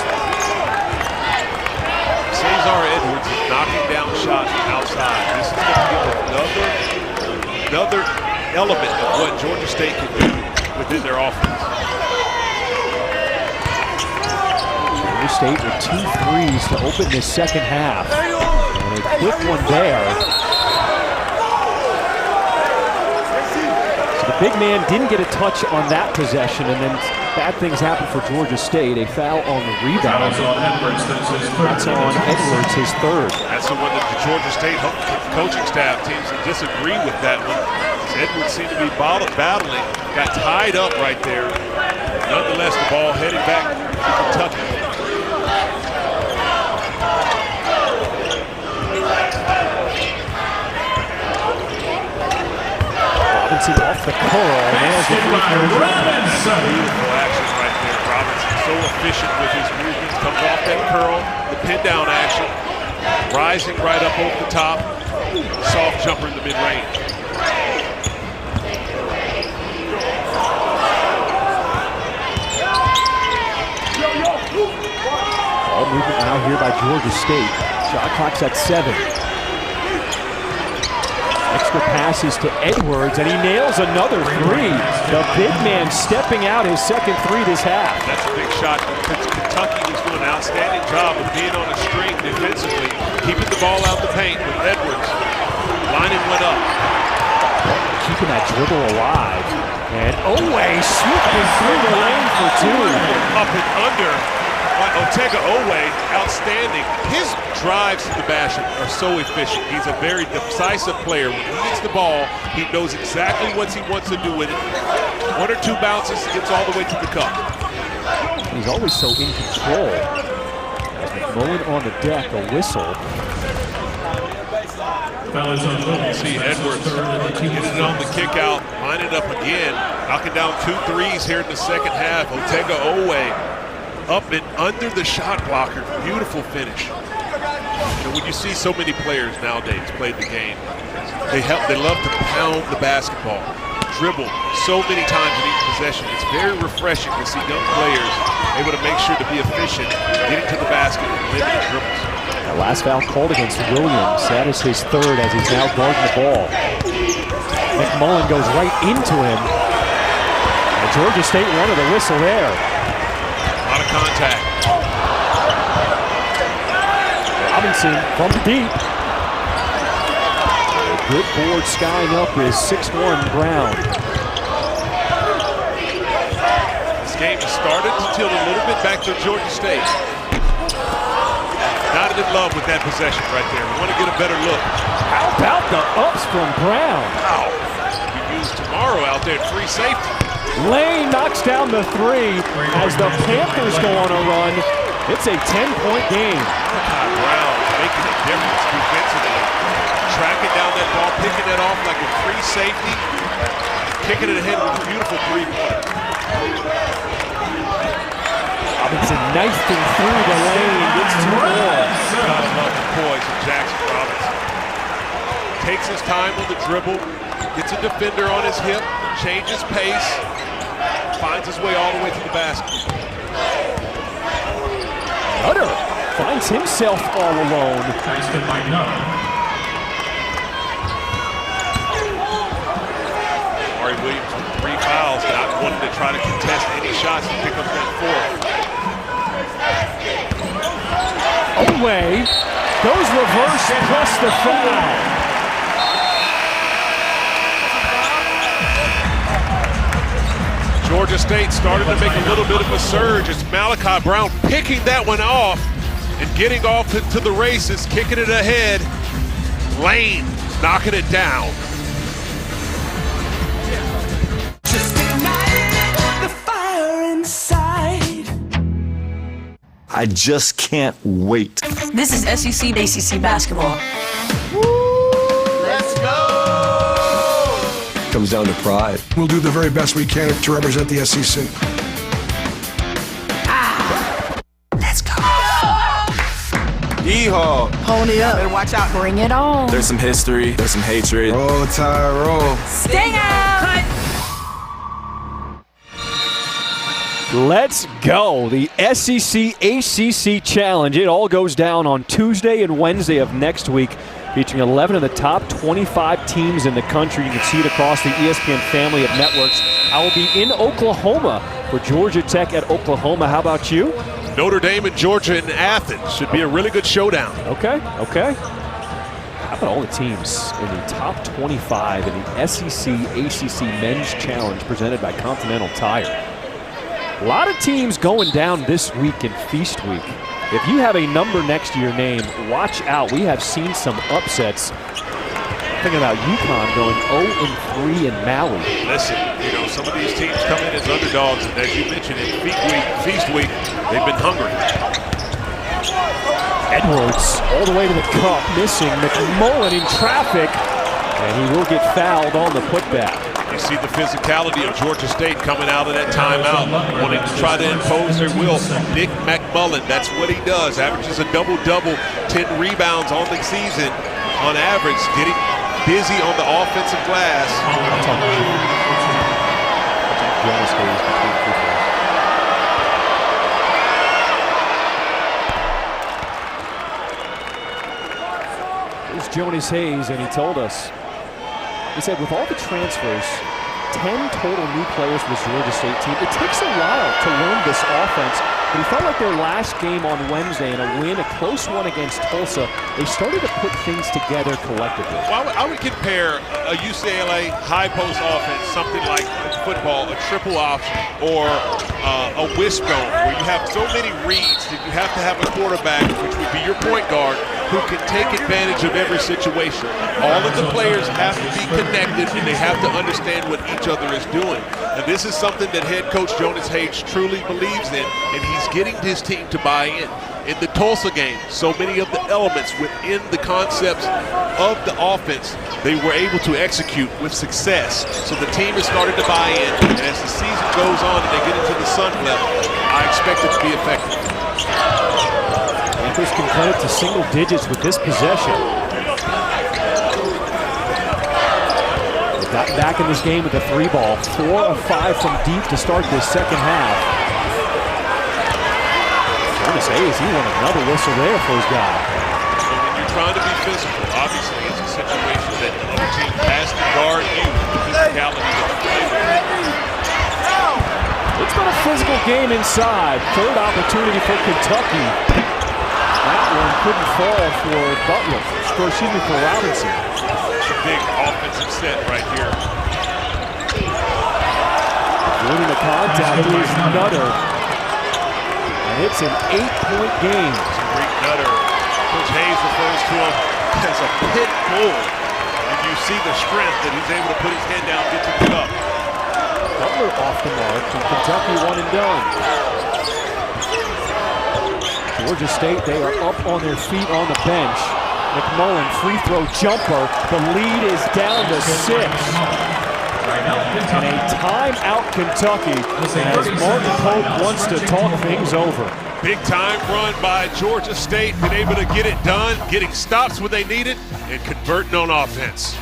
Cesar Edwards is knocking down shots from outside. This is going to give another element of what Georgia State can do within their offense. Georgia State with 2 threes to open this second half. And a quick one there. So the big man didn't get a touch on that possession, and then bad things happen for Georgia State. A foul on the rebound. That's on Edwards, his third. That's the one that the Georgia State coaching staff teams disagree with that one. Edwards seemed to be battling, got tied up right there. Nonetheless, the ball heading back to Kentucky. Robinson off the curl. Beautiful action right there. Robinson so efficient with his movements. Comes off that curl, the pin down action. Rising right up over the top. Soft jumper in the mid-range. Ball movement now here by Georgia State. Shot clock's at 7. Extra passes to Edwards, and he nails another three. The big man stepping out his second three this half. That's a big shot. Kentucky was doing an outstanding job of being on a string defensively, keeping the ball out the paint with Edwards. Lining went up. Keeping that dribble alive. And Oweh swooping through the lane for 2. Up and under. Otega Oweh, outstanding. His drives to the basket are so efficient. He's a very decisive player. When he gets the ball, he knows exactly what he wants to do with it. 1 or 2 bounces, gets all the way to the cup. He's always so in control. As McMullen on the deck, a whistle. See Edwards getting it on the kick out, line it up again, knocking down 2 threes here in the second half. Otega Oweh up and under the shot blocker. Beautiful finish. You know, when you see so many players nowadays play the game, they love to pound the basketball, dribble so many times in each possession. It's very refreshing to see young players able to make sure to be efficient, getting to the basket and limiting dribbles. That last foul called against Williams. That is his third as he's now guarding the ball. McMullen goes right into him. And Georgia State wanted a whistle there. A lot of contact. Robinson from deep. A good board skying up is 6'1" Brown. This game has started to tilt a little bit back to Georgia State. Not in love with that possession right there. We want to get a better look. How about the ups from Brown? Wow. We use tomorrow out there at free safety. Lane knocks down the 3 as the Panthers go on a run. It's a 10-point game. Brown making a difference defensively. Tracking down that ball, picking it off like a free safety. Kicking it ahead with a beautiful 3-pointer. Robinson knifing through the lane, gets 2 more. Gotta love the poise of Jackson Robinson. Takes his time on the dribble, gets a defender on his hip, changes pace, finds his way all the way to the basket. Nutter finds himself all alone. Basket by Nutter. Amari Williams with 3 fouls, not wanting to try to contest any shots to pick up that 4th. Away. Goes reverse plus the foul. Georgia State started to make a little bit of a surge. It's Malachi Brown picking that one off and getting off into the races, kicking it ahead. Lane knocking it down. Just ignite the fire inside. I just can't wait. This is SEC ACC basketball. Comes down to pride. We'll do the very best we can to represent the SEC. Let's go. Yeehaw! Pony up. Better watch out. Bring it on. There's some history, there's some hatred. Roll, Tide, roll. Stay out. Let's go. The SEC ACC Challenge. It all goes down on Tuesday and Wednesday of next week, featuring 11 of the top 25 teams in the country. You can see it across the ESPN family of networks. I will be in Oklahoma for Georgia Tech at Oklahoma. How about you? Notre Dame and Georgia in Athens. Should be a really good showdown. Okay. How about all the teams in the top 25 in the SEC ACC Men's Challenge presented by Continental Tire? A lot of teams going down this week in Feast Week. If you have a number next to your name, watch out. We have seen some upsets. Thinking about UConn going 0-3 in Maui. Listen, some of these teams come in as underdogs, and as you mentioned, in Feast Week, they've been hungry. Edwards all the way to the cup, missing McMullen in traffic, and he will get fouled on the putback. You see the physicality of Georgia State coming out of that timeout, wanting to try to impose their will. Nick McMullen, that's what he does. Averages a double-double, 10 rebounds on the season on average, getting busy on the offensive glass. Here's Jonas Hayes, and he told us, he said, with all the transfers, 10 total new players for the Georgia State team, it takes a while to learn this offense. But he felt like their last game on Wednesday in a win, a close one against Tulsa, they started to put things together collectively. Well, I would compare a UCLA high post offense, something like football, a triple option, or a wishbone, where you have so many reads that you have to have a quarterback, which would be your point guard, who can take advantage of every situation. All of the players have to be connected, and they have to understand what each other is doing. And this is something that head coach Jonas Hayes truly believes in, and he's getting his team to buy in. In the Tulsa game, so many of the elements within the concepts of the offense, they were able to execute with success. So the team is starting to buy in, and as the season goes on and they get into the Sun Belt, I expect it to be effective. Panthers can cut it to single digits with this possession. They got back in this game with a 3-ball, 4 of 5 from deep to start this second half. Jonas Hayes, he won another whistle there for his guy. So when you're trying to be physical, obviously it's a situation that the other team has to guard you with the physicality that you play with. It's been a physical game inside. Third opportunity for Kentucky. That one couldn't fall for Butler, for Robinson. It's a big offensive set right here. Winning the contact is Nutter. And it's an 8-point game. Tariq Nutter. Coach Hayes refers to him as a pit bull. And you see the strength that he's able to put his head down, get to the cup. Butler off the mark, and Kentucky one and done. Georgia State, they are up on their feet on the bench. McMullen, free throw jumper. The lead is down to 6. And a timeout Kentucky as Martin Pope wants to talk things over. Big time run by Georgia State, been able to get it done, getting stops when they need it, and converting on offense.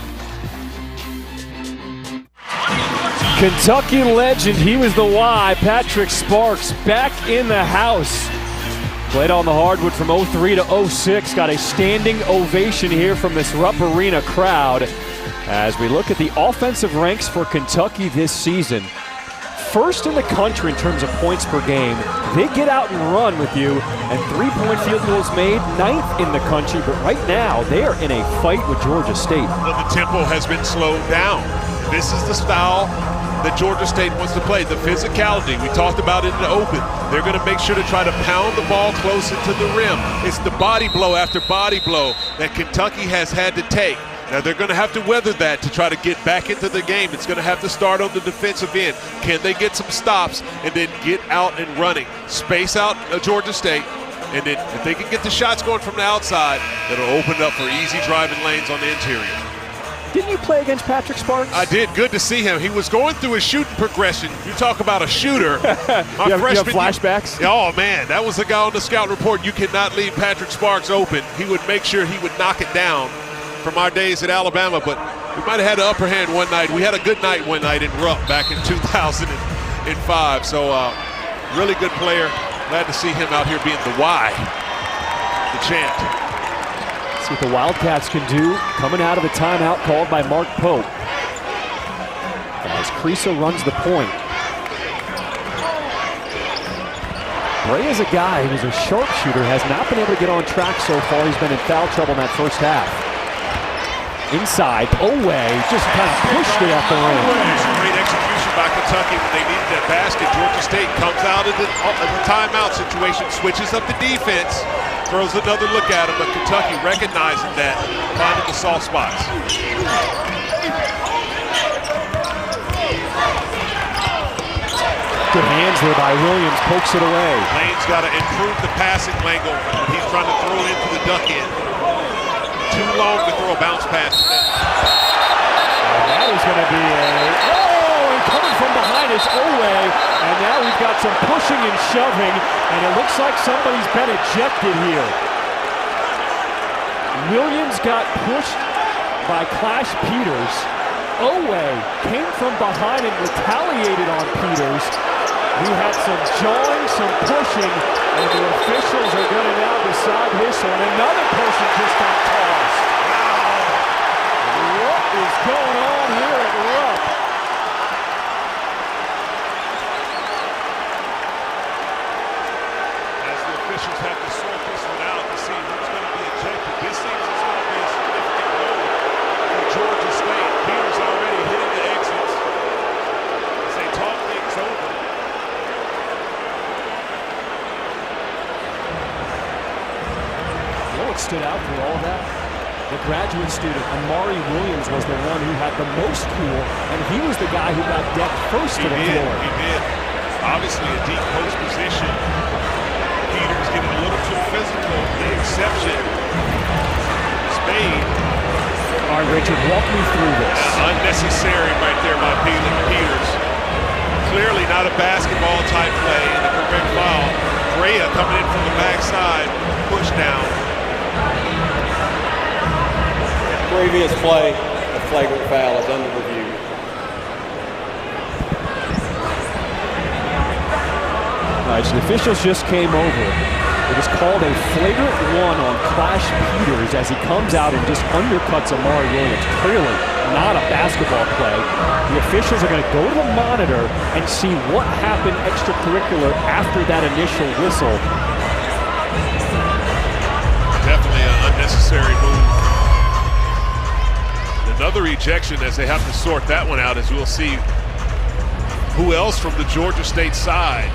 Kentucky legend, he was the Y, Patrick Sparks, back in the house. Played on the hardwood from 03 to 06, got a standing ovation here from this Rupp Arena crowd as we look at the offensive ranks for Kentucky this season. first in the country in terms of points per game. They get out and run with you, and 3-point field goals made, 9th in the country, but right now they are in a fight with Georgia State. Well, the tempo has been slowed down. This is the style that Georgia State wants to play, the physicality. We talked about it in the open. They're going to make sure to try to pound the ball closer to the rim. It's the body blow after body blow that Kentucky has had to take. Now they're going to have to weather that to try to get back into the game. It's going to have to start on the defensive end. Can they get some stops and then get out and running? Space out Georgia State, and then if they can get the shots going from the outside, it'll open up for easy driving lanes on the interior. Didn't you play against Patrick Sparks? I did. Good to see him. He was going through his shooting progression. You talk about a shooter. You have flashbacks? Oh, man. That was the guy on the scout report. You cannot leave Patrick Sparks open. He would make sure he would knock it down from our days at Alabama. But we might have had the upper hand one night. We had a good night one night in Rupp back in 2005. So really good player. Glad to see him out here being the Y, the chant. See what the Wildcats can do coming out of the timeout called by Mark Pope. As Kriisa runs the point. Bray is a guy who's a sharpshooter, has not been able to get on track so far. He's been in foul trouble in that first half. Inside, Oweh just kind of pushed it at the rim. Great execution by Kentucky when they needed that basket. Georgia State comes out of the timeout situation, switches up the defense, throws another look at him, but Kentucky recognizing that, finding the soft spots. Good hands there by Williams, pokes it away. Lane's got to improve the passing angle when he's trying to throw it into the duck end. Too long to throw a bounce pass. That is going to be and coming from behind is Oweh, and now we've got some pushing and shoving, and it looks like somebody's been ejected here. Williams got pushed by Clash Peters. Oweh came from behind and retaliated on Peters. We had some jawing, some pushing, and the officials are going to now decide this one. Another person just got tossed. What is going on here at Rupp? As the officials have to sort this one out to see who's going to be ejected. This seems it's going to be a significant blow for Georgia State. Peters already hitting the exits as they talk things over. Stood out through all that. The graduate student, Amari Williams, was the one who had the most cool, and he was the guy who got decked first to the floor. He did. Obviously a deep post position. Peters getting a little too physical. The exception. Spade. All right, Richard, walk me through this. Unnecessary right there by Peters. Clearly not a basketball type play and the correct foul. Brea coming in from the backside, push down. Previous play, a flagrant foul is under review. All right, so the officials just came over. It was called a flagrant one on Clash Peters as he comes out and just undercuts Amari Williams. Clearly not a basketball play. The officials are going to go to the monitor and see what happened extracurricular after that initial whistle. Definitely an unnecessary move. Another ejection as they have to sort that one out, as we'll see who else from the Georgia State side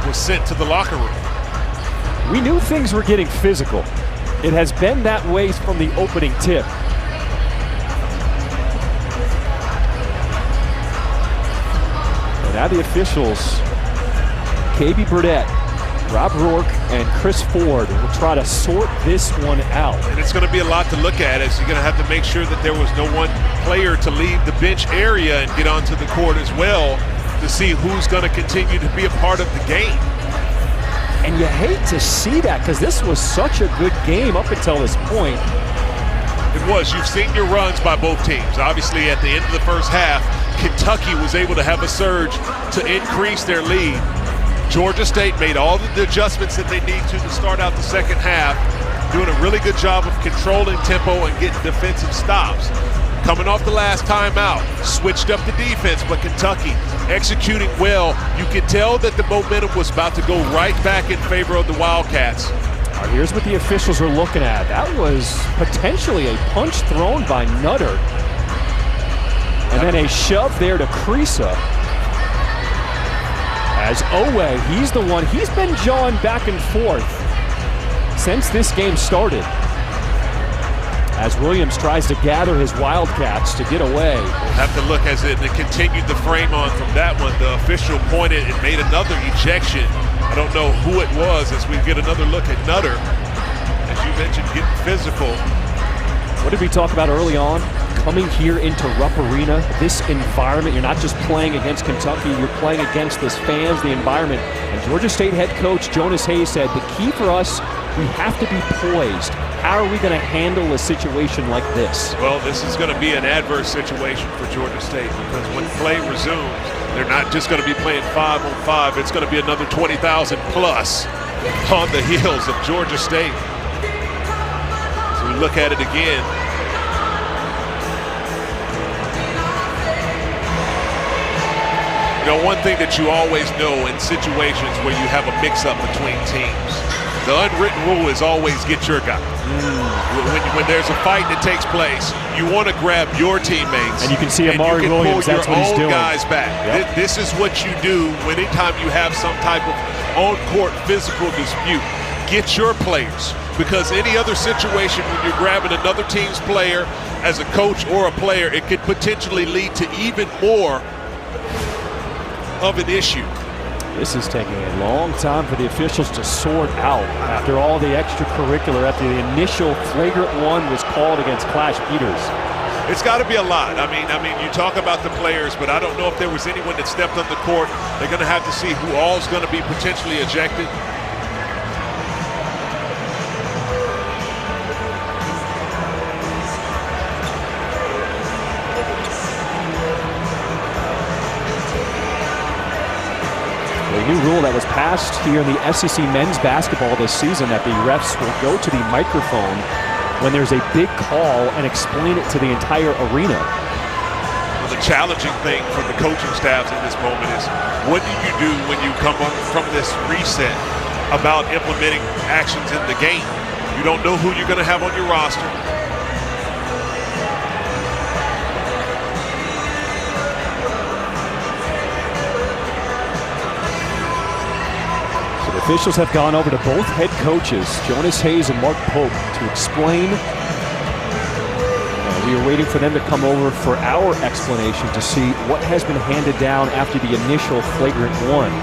was sent to the locker room. We knew things were getting physical. It has been that way from the opening tip. And now the officials, KB Burdett, Rob Rourke, and Chris Ford will try to sort this one out. And it's going to be a lot to look at, as you're going to have to make sure that there was no one player to leave the bench area and get onto the court as well to see who's going to continue to be a part of the game. And you hate to see that because this was such a good game up until this point. It was. You've seen your runs by both teams. Obviously, at the end of the first half, Kentucky was able to have a surge to increase their lead. Georgia State made all the adjustments that they need to start out the second half, doing a really good job of controlling tempo and getting defensive stops. coming off the last timeout, switched up the defense, but Kentucky executing well. You could tell that the momentum was about to go right back in favor of the Wildcats. All right, here's what the officials are looking at. That was potentially a punch thrown by Nutter. And then a shove there to Kriisa. As Owe, he's the one, he's been jawing back and forth since this game started. As Williams tries to gather his Wildcats to get away. We'll have to look as it continued the frame on from that one. The official pointed and made another ejection. I don't know who it was as we get another look at Nutter. As you mentioned, getting physical. What did we talk about early on? Coming here into Rupp Arena, this environment, you're not just playing against Kentucky, you're playing against this fans, the environment. And Georgia State head coach Jonas Hayes said, the key for us, we have to be poised. How are we going to handle a situation like this? Well, this is going to be an adverse situation for Georgia State because when play resumes, they're not just going to be playing 5-on-5. It's going to be another 20,000 plus on the heels of Georgia State. So we look at it again. You know, one thing that you always know in situations where you have a mix-up between teams, the unwritten rule is always get your guy. When there's a fight that takes place, you want to grab your teammates. And you can see Amari Williams, that's what he's doing. Guys back. Yep. This is what you do anytime you have some type of on-court physical dispute. Get your players, because any other situation when you're grabbing another team's player as a coach or a player, it could potentially lead to even more of an issue. This is taking a long time for the officials to sort out after all the extracurricular, after the initial flagrant one was called against Clash Peters. It's got to be a lot. I mean, you talk about the players, but I don't know if there was anyone that stepped on the court. They're going to have to see who all is going to be potentially ejected. A new rule that was passed here in the SEC men's basketball this season that the refs will go to the microphone when there's a big call and explain it to the entire arena. Well, the challenging thing for the coaching staffs in this moment is what do you do when you come up from this reset about implementing actions in the game? You don't know who you're going to have on your roster. Officials have gone over to both head coaches, Jonas Hayes and Mark Pope, to explain. We are waiting for them to come over for our explanation to see what has been handed down after the initial flagrant one.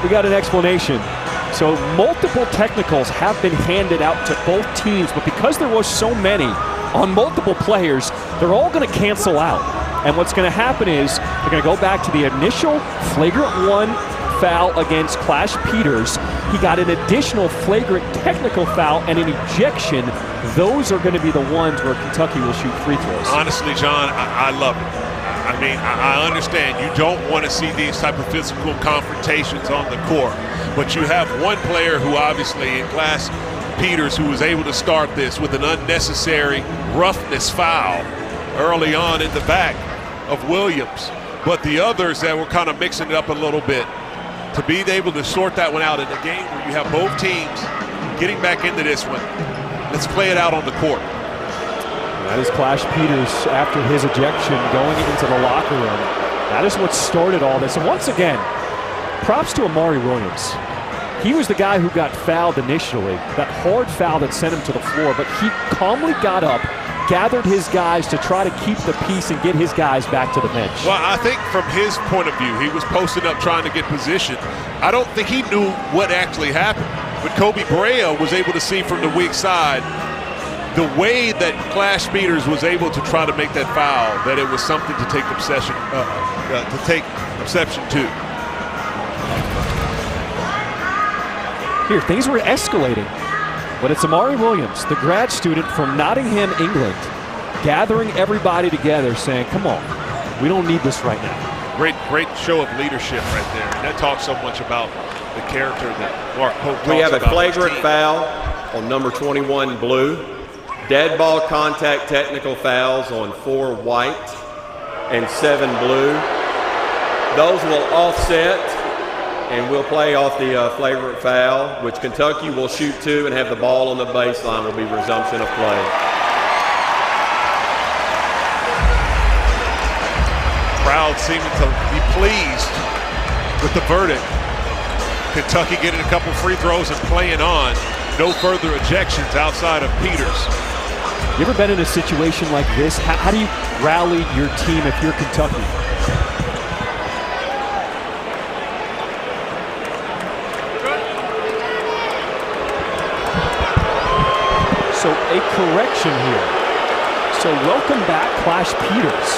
We got an explanation. So multiple technicals have been handed out to both teams, but because there was so many on multiple players, they're all going to cancel out. And what's going to happen is they're going to go back to the initial flagrant one foul against Clash Peters. He got an additional flagrant technical foul and an ejection. Those are going to be the ones where Kentucky will shoot free throws. Honestly, John, I love it. I mean, I understand you don't want to see these type of physical confrontations on the court, but you have one player who obviously in Clash Peters who was able to start this with an unnecessary roughness foul early on in the back of Williams, but the others that were kind of mixing it up a little bit to be able to sort that one out in a game where you have both teams getting back into this one. Let's play it out on the court. That is Clash Peters after his ejection going into the locker room. That is what started all this. And once again, props to Amari Williams. He was the guy who got fouled initially, that hard foul that sent him to the floor, but he calmly got up, gathered his guys to try to keep the peace and get his guys back to the bench? Well, I think from his point of view, he was posted up trying to get position. I don't think he knew what actually happened. But Kobe Brea was able to see from the weak side the way that Clash Peters was able to try to make that foul, that it was something to take exception to. Here, things were escalating, but it's Amari Williams, the grad student from Nottingham, England, gathering everybody together saying, come on, we don't need this right now. Great show of leadership right there. And that talks so much about the character that Mark Pope talks about. We have a flagrant foul on number 21 blue. Dead ball contact technical fouls on 4 white and 7 blue. Those will offset, and we'll play off the flagrant foul, which Kentucky will shoot 2 and have the ball on the baseline. Will be resumption of play. Crowd seeming to be pleased with the verdict. Kentucky getting a couple free throws and playing on. No further ejections outside of Peters. You ever been in a situation like this? How do you rally your team if you're Kentucky? So a correction here. So welcome back, Clash Peters.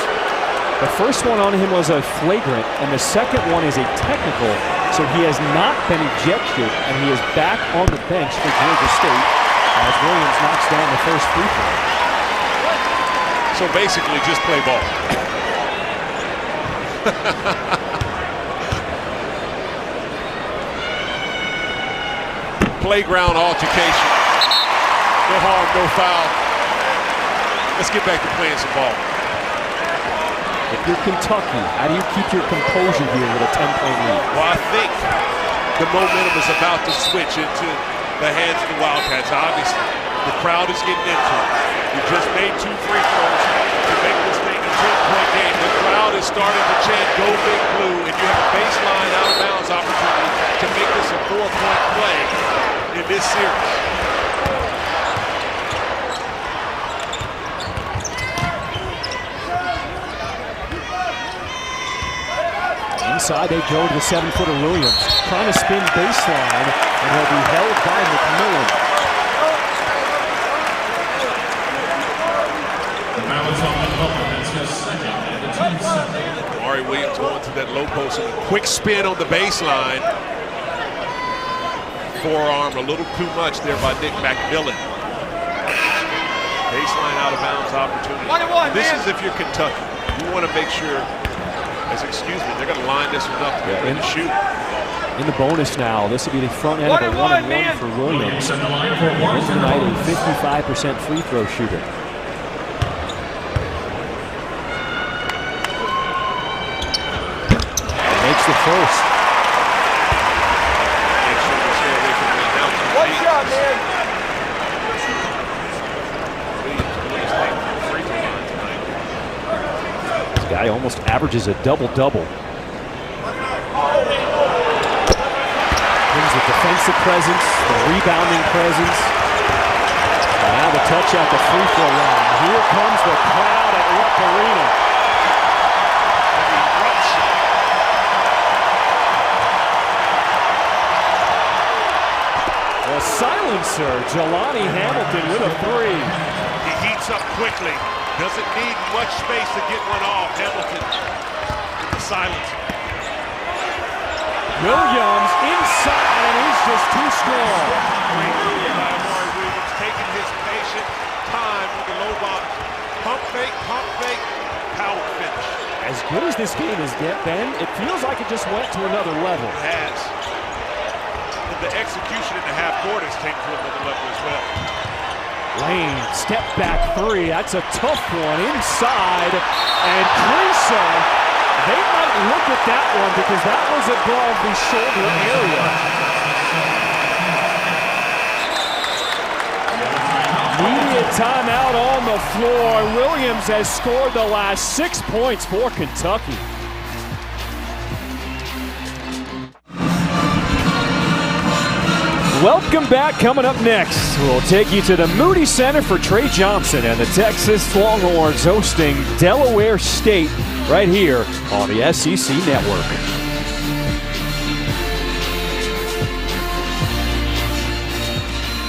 The first one on him was a flagrant, and the second one is a technical. So he has not been ejected, and he is back on the bench for Georgia State as Williams knocks down the first free throw. So basically, just play ball. Playground altercation. No harm, no foul. Let's get back to playing some ball. If you're Kentucky, how do you keep your composure here with a 10-point lead? Well, I think the momentum is about to switch into the hands of the Wildcats. Obviously, the crowd is getting into it. You just made 2 free throws to make this thing a 10-point game. The crowd is starting to chant "Go Big Blue," and you have a baseline out-of-bounds opportunity to make this a 4-point play in this series. Inside they go to the 7-footer Williams, trying to spin baseline, and he'll be held by McMillan. The foul is on McMillan. That's his second and the team's second. Amari Williams going to that low post and a quick spin on the baseline. Forearm a little too much there by Nick McMillan. Baseline out of bounds opportunity. This is if you're Kentucky. You want to make sure, they're going to line this one up to get ready to shoot. In the bonus now, this will be the front end of a 1-and-1 for Williams. Tonight, a 55% free throw shooter. Makes the first. One shot, man. This guy almost averages a double-double. Brings the defensive presence, the rebounding presence. Now the touch at the free throw line. Here comes the crowd at Rupp Arena. The silencer, Jelani Hamilton with a 3. He heats up quickly. Doesn't need much space to get one off. Hamilton with the silencer. Williams inside, and he's just too strong. Great move by Amari Williams, taking his patient time with the low ball. Pump fake, power finish. As good as this game has get, Ben, it feels like it just went to another level. It has. And the execution in the half court has taken to another level as well. Lane, step back 3. That's a tough one inside. And Creason, they might look at that one because that was above the shoulder area. Immediate timeout on the floor. Williams has scored the last 6 points for Kentucky. Welcome back. Coming up next, we'll take you to the Moody Center for Trey Johnson and the Texas Longhorns hosting Delaware State right here on the SEC Network.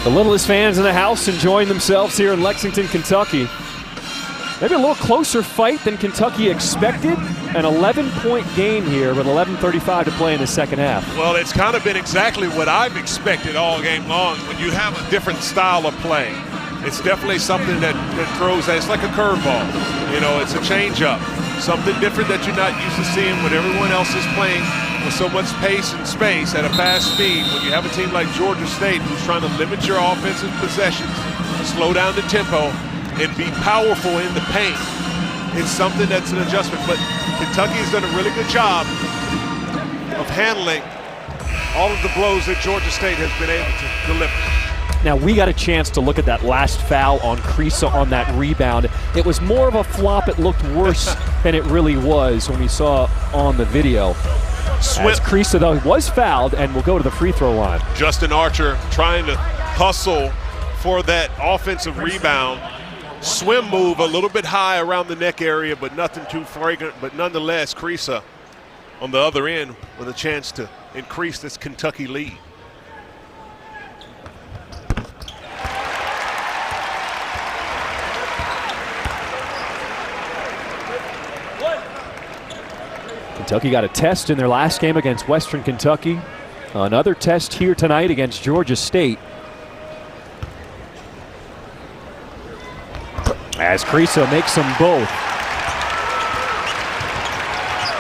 The Littlest fans in the house enjoying themselves here in Lexington, Kentucky. Maybe a little closer fight than Kentucky expected. An 11-point game here with 11:35 to play in the second half. Well, it's kind of been exactly what I've expected all game long. When you have a different style of play, it's definitely something that throws. It's like a curveball. You know, it's a changeup, something different that you're not used to seeing when everyone else is playing with so much pace and space at a fast speed. When you have a team like Georgia State who's trying to limit your offensive possessions, slow down the tempo, and be powerful in the paint, it's something that's an adjustment. But Kentucky has done a really good job of handling all of the blows that Georgia State has been able to deliver. Now, we got a chance to look at that last foul on Kriisa on that rebound. It was more of a flop. It looked worse than it really was when we saw on the video. As Kriisa, though, was fouled and will go to the free throw line. Justin Archer trying to hustle for that offensive rebound. Swim move a little bit high around the neck area, but nothing too fragrant. But nonetheless, Kriisa on the other end with a chance to increase this Kentucky lead. Kentucky got a test in their last game against Western Kentucky. Another test here tonight against Georgia State. As Kriisa makes them both.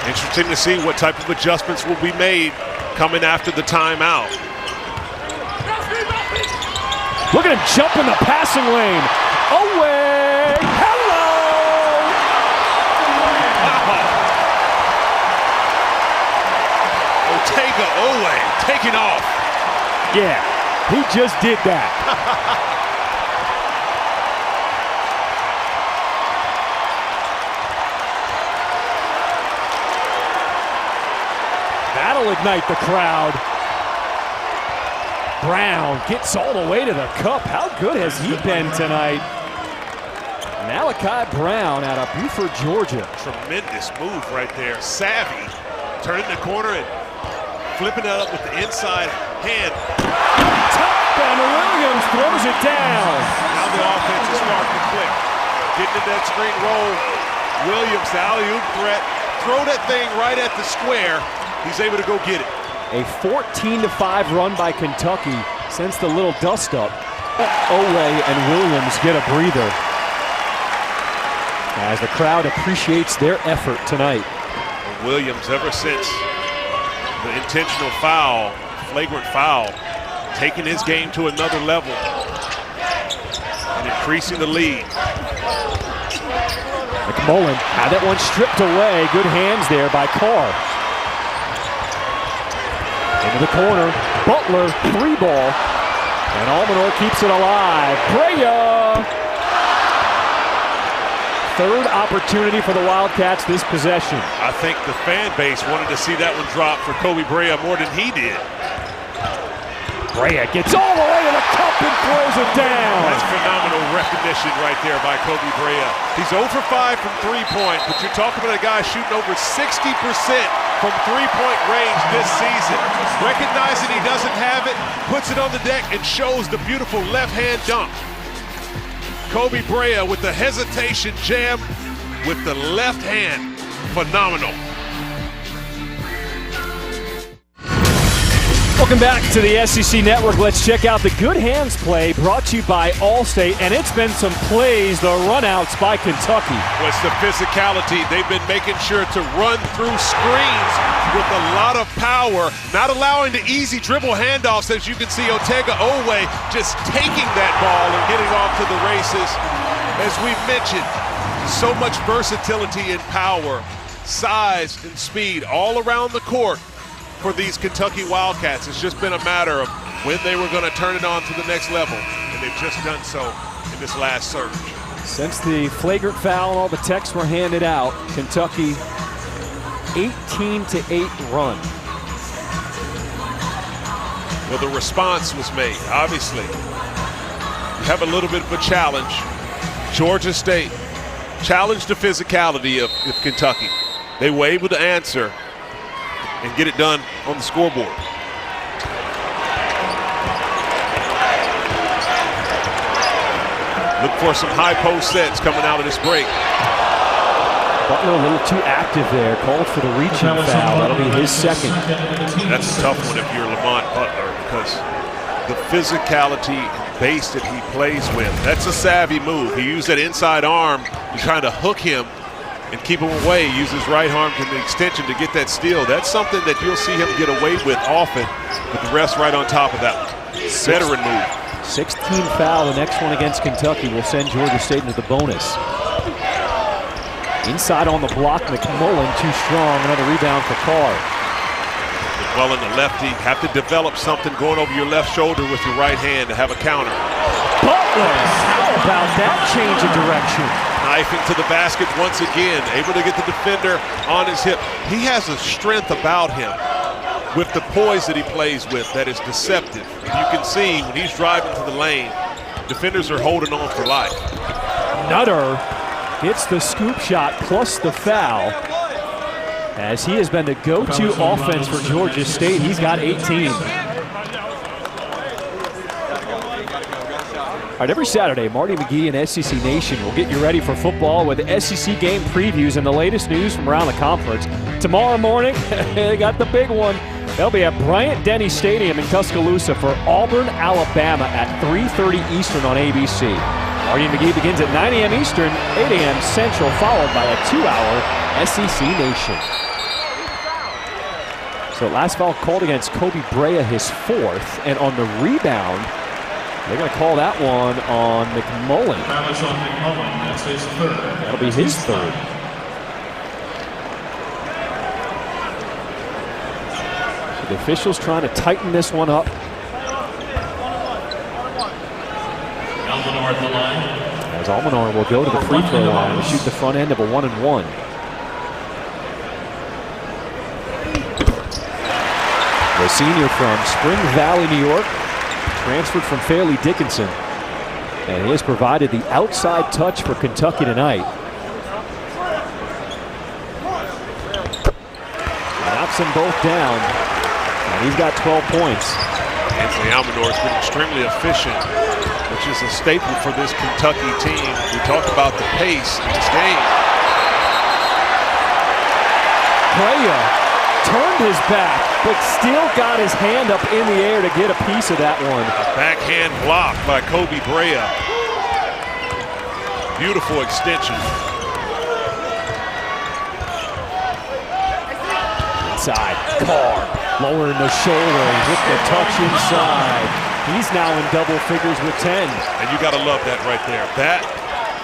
Interesting to see what type of adjustments will be made coming after the timeout. Look at him jump in the passing lane. Away! Hello! Otega Owe taking off. Yeah, he just did that. That'll ignite the crowd. Brown gets all the way to the cup. How good has he been tonight? Malachi Brown out of Buford, Georgia. Tremendous move right there. Savvy. Turning the corner and flipping it up with the inside hand. Top, and Williams throws it down. Now the offense is starting to click. Getting to that screen roll. Williams, the alley-oop threat. Throw that thing right at the square. He's able to go get it. A 14-5 run by Kentucky sends the little dust up. Owe and Williams get a breather as the crowd appreciates their effort tonight. Williams, ever since the intentional foul, flagrant foul, taking his game to another level and increasing the lead. McMullen had that one stripped away. Good hands there by Carr. Into the corner, Butler, three ball, and Almanor keeps it alive. Brea! Third opportunity for the Wildcats this possession. I think the fan base wanted to see that one drop for Kobe Brea more than he did. Brea gets all the way to the cup and throws it down. That's phenomenal recognition right there by Kobe Brea. He's 0 for 5 from three-point, but you're talking about a guy shooting over 60% from three-point range this season. Recognizing he doesn't have it, puts it on the deck and shows the beautiful left-hand dunk. Kobe Brea with the hesitation jam with the left hand. Phenomenal. Welcome back to the SEC Network. Let's check out the Good Hands play brought to you by Allstate. And it's been some plays, the runouts by Kentucky. What's the physicality? They've been making sure to run through screens with a lot of power, not allowing the easy dribble handoffs. As you can see, Otega Owe just taking that ball and getting off to the races. As we've mentioned, so much versatility and power, size and speed all around the court for these Kentucky Wildcats. It's just been a matter of when they were going to turn it on to the next level, and they've just done so in this last surge. Since the flagrant foul and all the texts were handed out, Kentucky 18-8 run. Well, the response was made. Obviously, you have a little bit of a challenge. Georgia State challenged the physicality of Kentucky. They were able to answer and get it done on the scoreboard. Look for some high post sets coming out of this break. Butler a little too active there. Called for the reaching foul. That'll be his second. That's a tough one if you're Lamont Butler, because the physicality and base that he plays with, that's a savvy move. He used that inside arm to trying to hook him and keep him away. Use his right arm to the extension to get that steal. That's something that you'll see him get away with often, with the refs right on top of that one. Veteran move. 16th foul, the next one against Kentucky will send Georgia State into the bonus. Inside on the block, McMullen too strong. Another rebound for Carr. McMullen, the lefty, have to develop something going over your left shoulder with your right hand to have a counter. Butler, how about that change of direction? Knifing to the basket once again, able to get the defender on his hip. He has a strength about him with the poise that he plays with that is deceptive. And you can see when he's driving to the lane, defenders are holding on for life. Nutter gets the scoop shot plus the foul, as he has been the go-to offense for Georgia State. He's got 18. All right, every Saturday, Marty McGee and SEC Nation will get you ready for football with SEC game previews and the latest news from around the conference. Tomorrow morning, they got the big one. They'll be at Bryant-Denny Stadium in Tuscaloosa for Auburn, Alabama at 3:30 Eastern on ABC. Marty McGee begins at 9 a.m. Eastern, 8 a.m. Central, followed by a 2-hour SEC Nation. So last foul called against Kobe Brea, his fourth, and on the rebound, they're going to call that one on McMullen. Foul is on McMullen. That's his third. That'll be his third. So the officials trying to tighten this one up. Almanar at the line. As Almanar will go to the free throw line and shoot the front end of a 1-and-1. The senior from Spring Valley, New York, transferred from Fairleigh Dickinson, and he has provided the outside touch for Kentucky tonight. Knocks them both down, and he's got 12 points. Anthony Almanar has been extremely efficient, which is a staple for this Kentucky team. We talk about the pace in this game. Brea turned his back, but still got his hand up in the air to get a piece of that one. Backhand block by Kobe Brea. Beautiful extension. Inside, Carr lowering the shoulder with the touch inside. He's now in double figures with 10. And you got to love that right there. That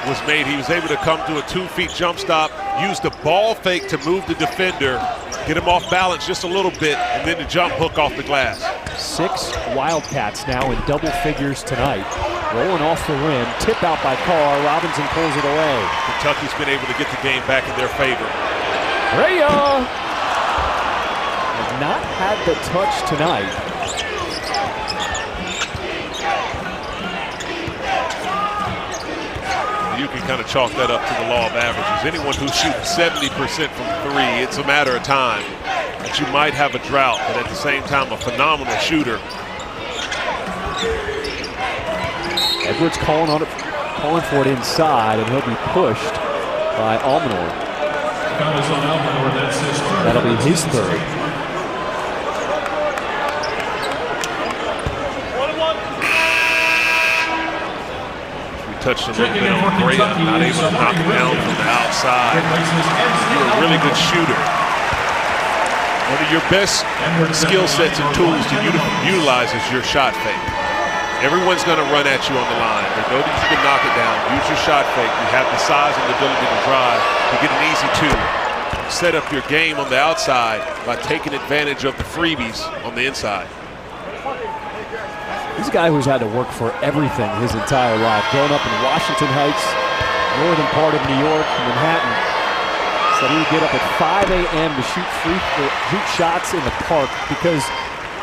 was made. He was able to come to a 2-feet jump stop, use the ball fake to move the defender, get him off balance just a little bit, and then the jump hook off the glass. 6 Wildcats now in double figures tonight. Rolling off the rim, tip out by Carr. Robinson pulls it away. Kentucky's been able to get the game back in their favor. Brea have not had the touch tonight. You can kind of chalk that up to the law of averages. Anyone who's shooting 70% from 3, it's a matter of time that you might have a drought, but at the same time, a phenomenal shooter. Edwards calling for it inside, and he'll be pushed by Almanar. Foul is on Almanar. That's his third. That'll be his third. Touched a little bit on Brea, not able to knock him down from the outside. You're a really good shooter. One of your best skill sets and tools to utilize is your shot fake. Everyone's going to run at you on the line. They know that you can knock it down. Use your shot fake. You have the size and the ability to drive. You get an easy 2. Set up your game on the outside by taking advantage of the freebies on the inside. He's a guy who's had to work for everything his entire life. Growing up in Washington Heights, northern part of New York, Manhattan. Said he would get up at 5 a.m. to shoot shots in the park because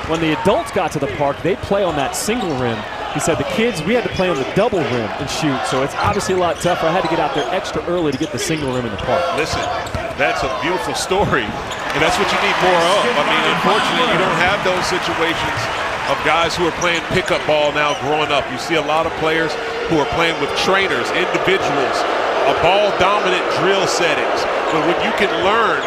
when the adults got to the park, they play on that single rim. He said the kids, we had to play on the double rim and shoot, so it's obviously a lot tougher. I had to get out there extra early to get the single rim in the park. Listen, that's a beautiful story, and that's what you need more of. I mean, unfortunately, you don't have those situations of guys who are playing pickup ball now growing up. You see a lot of players who are playing with trainers, individuals, a ball-dominant drill settings. But when you can learn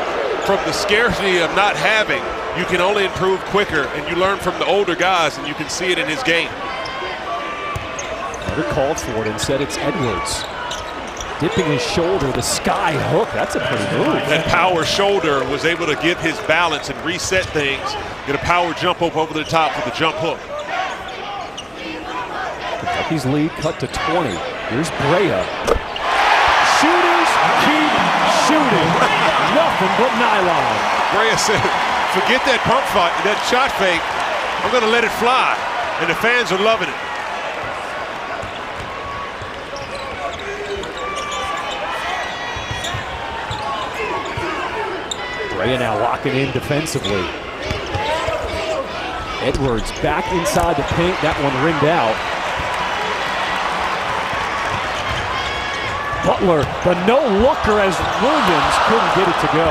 from the scarcity of not having, you can only improve quicker, and you learn from the older guys, and you can see it in his game. Never called for it. Instead, it's Edwards. Dipping his shoulder, the sky hook. That's a pretty move. That power shoulder was able to get his balance and reset things, get a power jump up over the top with the jump hook. Kentucky's lead cut to 20. Here's Brea. Shooters keep shooting. Nothing but nylon. Brea said, forget that pump fight, that shot fake. I'm going to let it fly. And the fans are loving it. Brea now locking in defensively. Edwards back inside the paint. That one ringed out. Butler, the no-looker as Williams couldn't get it to go.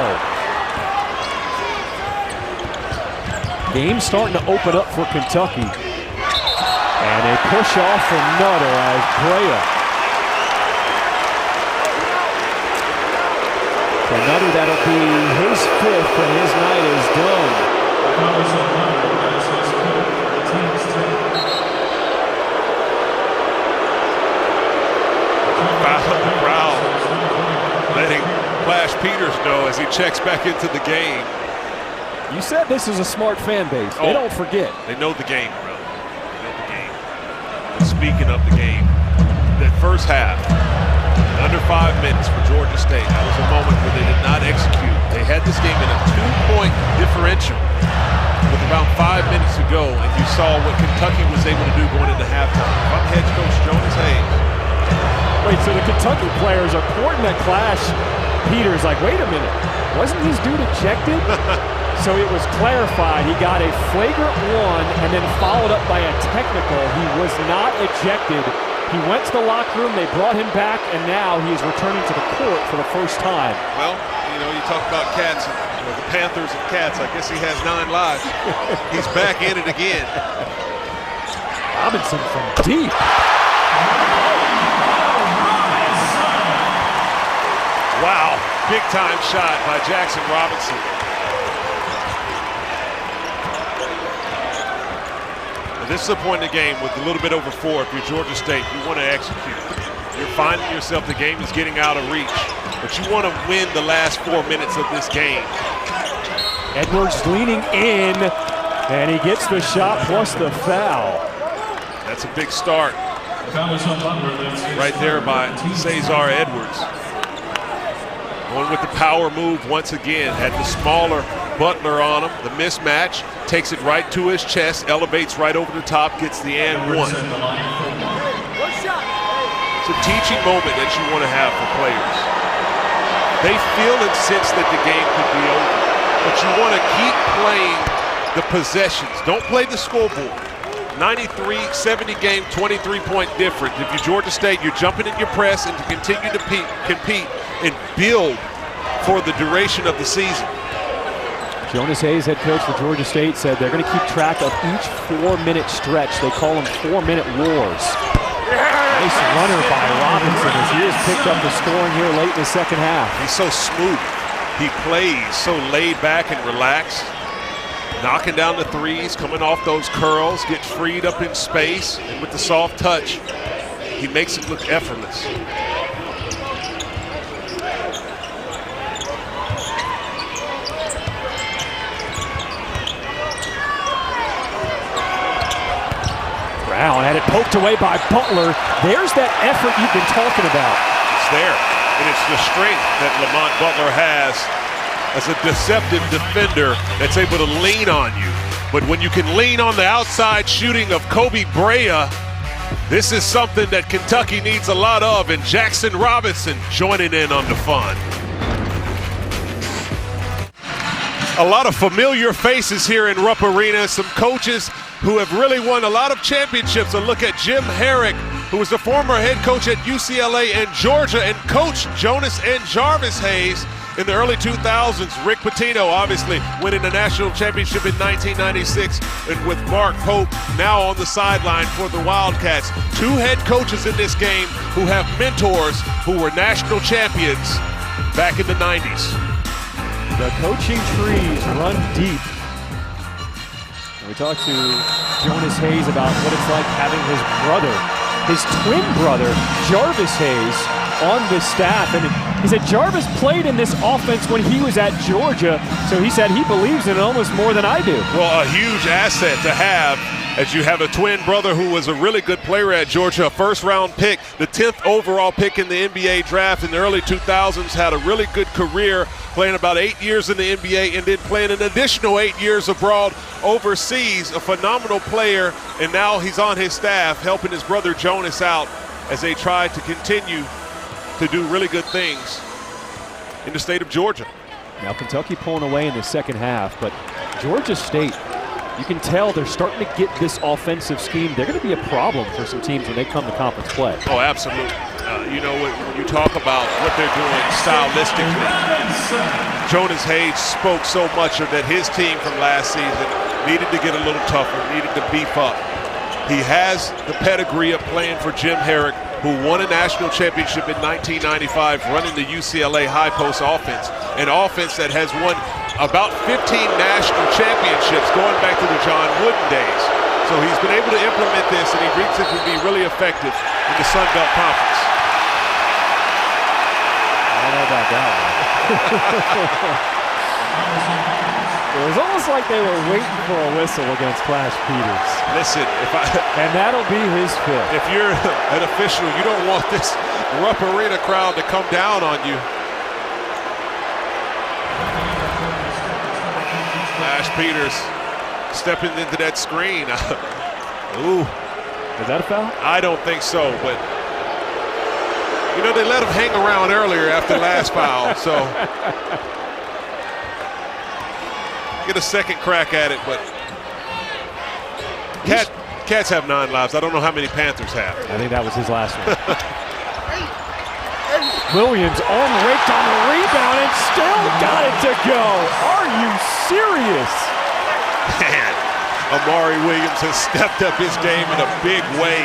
Game starting to open up for Kentucky. And a push off from Nutter as Brea. For Nutter, that'll be his 5th, and his night is done. Foul on the crowd, letting Flash Peters know as he checks back into the game. You said this is a smart fan base. They don't forget. They know the game, bro. They know the game. And speaking of the game, that first half, under 5 minutes for Georgia State. That was a moment where they did not execute. They had this game in a 2-point differential with around 5 minutes to go, and you saw what Kentucky was able to do going into halftime. If I'm head coach Jonas Hayes. Wait, so the Kentucky players are courting that clash. Peters like, wait a minute, wasn't his dude ejected? So it was clarified. He got a flagrant one and then followed up by a technical. He was not ejected. He went to the locker room, they brought him back, and now he is returning to the court for the first time. Well, you know, you talk about cats, the Panthers and cats. I guess he has 9 lives. He's back in it again. Robinson from deep. Wow, big time shot by Jackson Robinson. This is a point in the game with a little bit over 4. If you're Georgia State, you want to execute. You're finding yourself, the game is getting out of reach, but you want to win the last 4 minutes of this game. Edwards leaning in, and he gets the shot plus the foul. That's a big start right there by Cesar Edwards. Going with the power move once again, had the smaller Butler on him. The mismatch takes it right to his chest, elevates right over the top, gets the and one. It's a teaching moment that you want to have for players. They feel and sense that the game could be over, but you want to keep playing the possessions. Don't play the scoreboard. 93-70 game, 23-point difference. If you're Georgia State, you're jumping in your press and to continue to compete and build for the duration of the season. Jonas Hayes, head coach for Georgia State, said they're going to keep track of each 4-minute stretch. They call them 4-minute wars. Nice runner by Robinson as he has picked up the scoring here late in the second half. He's so smooth. He plays so laid back and relaxed. Knocking down the threes, coming off those curls, gets freed up in space, and with the soft touch, he makes it look effortless. Brown had it poked away by Butler. There's that effort you've been talking about. It's there, and it's the strength that Lamont Butler has as a deceptive defender that's able to lean on you. But when you can lean on the outside shooting of Kobe Brea, this is something that Kentucky needs a lot of, and Jackson Robinson joining in on the fun. A lot of familiar faces here in Rupp Arena. Some coaches who have really won a lot of championships. A look at Jim Herrick, who was the former head coach at UCLA and Georgia, and Coach Jonas and Jarvis Hayes in the early 2000s. Rick Pitino, obviously, winning the national championship in 1996, and with Mark Pope now on the sideline for the Wildcats. Two head coaches in this game who have mentors who were national champions back in the 90s. The coaching trees run deep. And we talked to Jonas Hayes about what it's like having his brother, his twin brother, Jarvis Hayes, on the staff. And he said Jarvis played in this offense when he was at Georgia, so he said he believes in it almost more than I do. Well, a huge asset to have, as you have a twin brother who was a really good player at Georgia, a first-round pick, the 10th overall pick in the NBA draft in the early 2000s, had a really good career, playing about 8 years in the NBA and then playing an additional 8 years abroad overseas. A phenomenal player, and now he's on his staff helping his brother Jonas out as they try to continue to do really good things in the state of Georgia. Now Kentucky pulling away in the second half, but Georgia State, you can tell they're starting to get this offensive scheme. They're going to be a problem for some teams when they come to conference play. Oh, absolutely. You know, when you talk about what they're doing stylistically, Jonas Hayes spoke so much of that his team from last season needed to get a little tougher, needed to beef up. He has the pedigree of playing for Jim Herrick, who won a national championship in 1995 running the UCLA high post offense, an offense that has won about 15 national championships going back to the John Wooden days. So he's been able to implement this, and he thinks it will be really effective in the Sun Belt Conference. I don't know about that one. It was almost like they were waiting for a whistle against Clash Peters. Listen, and that'll be his fifth. If you're an official, you don't want this Rupp Arena crowd to come down on you. Clash Peters stepping into that screen. Ooh. Is that a foul? I don't think so, but you know, they let him hang around earlier after the last foul, so get a second crack at it, but Cats have 9 lives. I don't know how many Panthers have. I think that was his last one. Williams raked on the rebound and still got it to go. Are you serious? Man, Amari Williams has stepped up his game in a big way.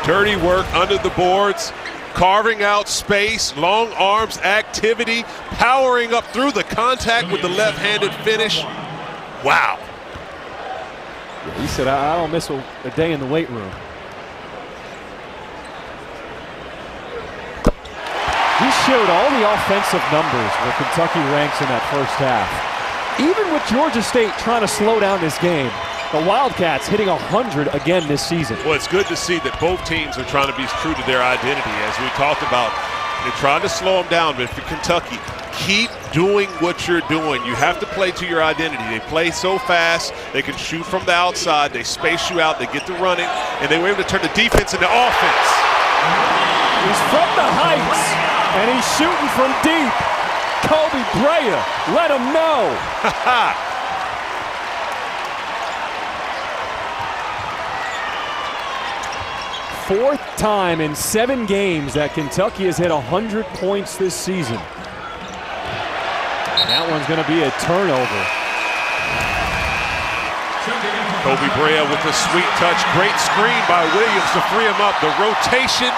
Dirty work under the boards, carving out space, long arms, activity, powering up through the contact with the left-handed finish. Wow. Yeah, he said, I don't miss a day in the weight room. He showed all the offensive numbers where Kentucky ranks in that first half. Even with Georgia State trying to slow down this game, the Wildcats hitting 100 again this season. Well, it's good to see that both teams are trying to be true to their identity. As we talked about, they're trying to slow them down, but for Kentucky, keep doing what you're doing. You have to play to your identity. They play so fast, they can shoot from the outside, they space you out, they get to running, and they were able to turn the defense into offense. He's from the heights, and he's shooting from deep. Kobe Brea, let him know. Fourth time in 7 games that Kentucky has hit 100 points this season. And that one's going to be a turnover. Kobe Brea with a sweet touch. Great screen by Williams to free him up. The rotation,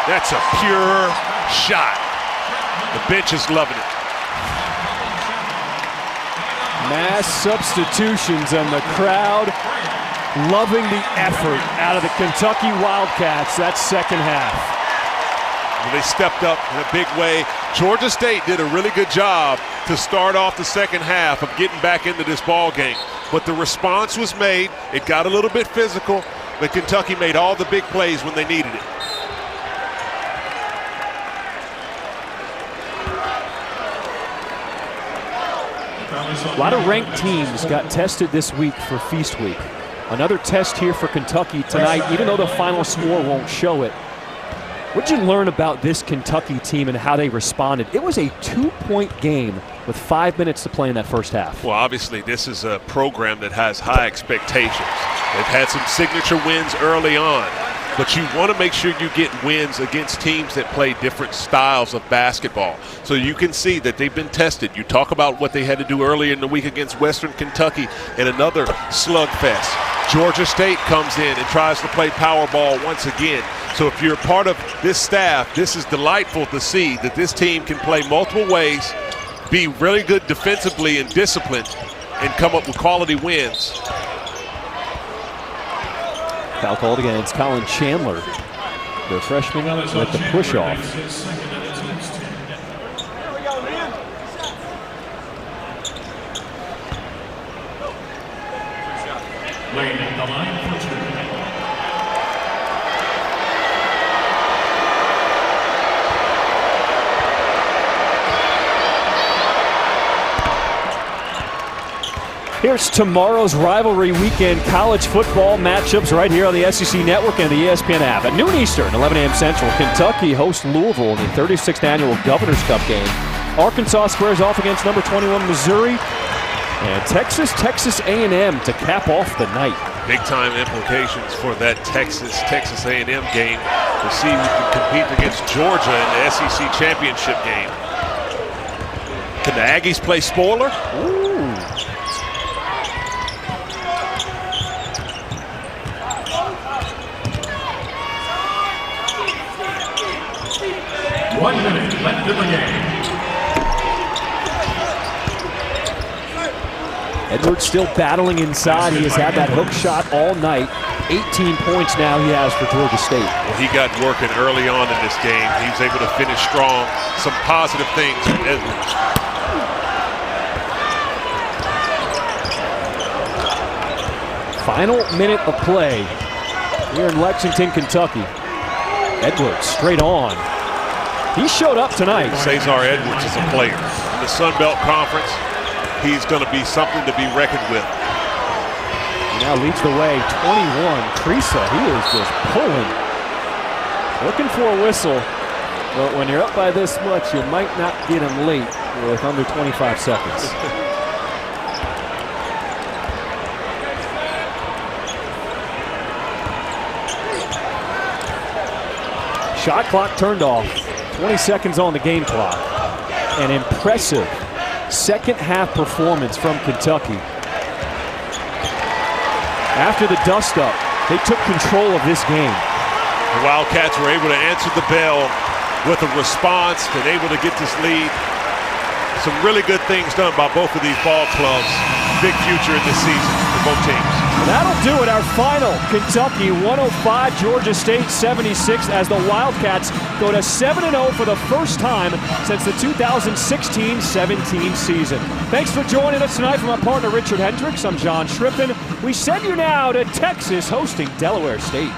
that's a pure shot. The bench is loving it. Mass substitutions and the crowd loving the effort out of the Kentucky Wildcats that second half. Well, they stepped up in a big way. Georgia State did a really good job to start off the second half of getting back into this ball game. But the response was made. It got a little bit physical, but Kentucky made all the big plays when they needed it. A lot of ranked teams got tested this week for Feast Week. Another test here for Kentucky tonight, even though the final score won't show it. What did you learn about this Kentucky team and how they responded? It was a 2-point game with 5 minutes to play in that first half. Well, obviously, this is a program that has high expectations. They've had some signature wins early on, but you want to make sure you get wins against teams that play different styles of basketball. So you can see that they've been tested. You talk about what they had to do earlier in the week against Western Kentucky in another slugfest. Georgia State comes in and tries to play power ball once again. So if you're part of this staff, this is delightful to see that this team can play multiple ways, be really good defensively and disciplined, and come up with quality wins. Foul called against Colin Chandler, the freshman with the push-off. Lane at the line for 2. Here's tomorrow's rivalry weekend college football matchups right here on the SEC Network and the ESPN app. At noon Eastern, 11 a.m. Central, Kentucky hosts Louisville in the 36th annual Governor's Cup game. Arkansas squares off against number 21 Missouri. And Texas A&M to cap off the night. Big-time implications for that Texas A&M game to see who can compete against Georgia in the SEC championship game. Can the Aggies play spoiler? Ooh. One minute left in the game. Edwards still battling inside. He has had that hook shot all night. 18 points now he has for Georgia State. Well, he got working early on in this game. He was able to finish strong. Some positive things from Edwards. Final minute of play here in Lexington, Kentucky. Edwards straight on. He showed up tonight. Cesar Edwards is a player. In the Sun Belt Conference, he's going to be something to be reckoned with. He now leads the way, 21. Krisa, he is just pulling. Looking for a whistle, but when you're up by this much, you might not get him late with under 25 seconds. Shot clock turned off. 20 seconds on the game clock. An impressive second half performance from Kentucky. After the dust up, they took control of this game. The Wildcats were able to answer the bell with a response and able to get this lead. Some really good things done by both of these ball clubs. Big future in this season for both teams. That'll do it. Our final, Kentucky 105, Georgia State 76, as the Wildcats go to 7-0 for the first time since the 2016-17 season. Thanks for joining us tonight from my partner Richard Hendricks. I'm John Schrippen. We send you now to Texas hosting Delaware State.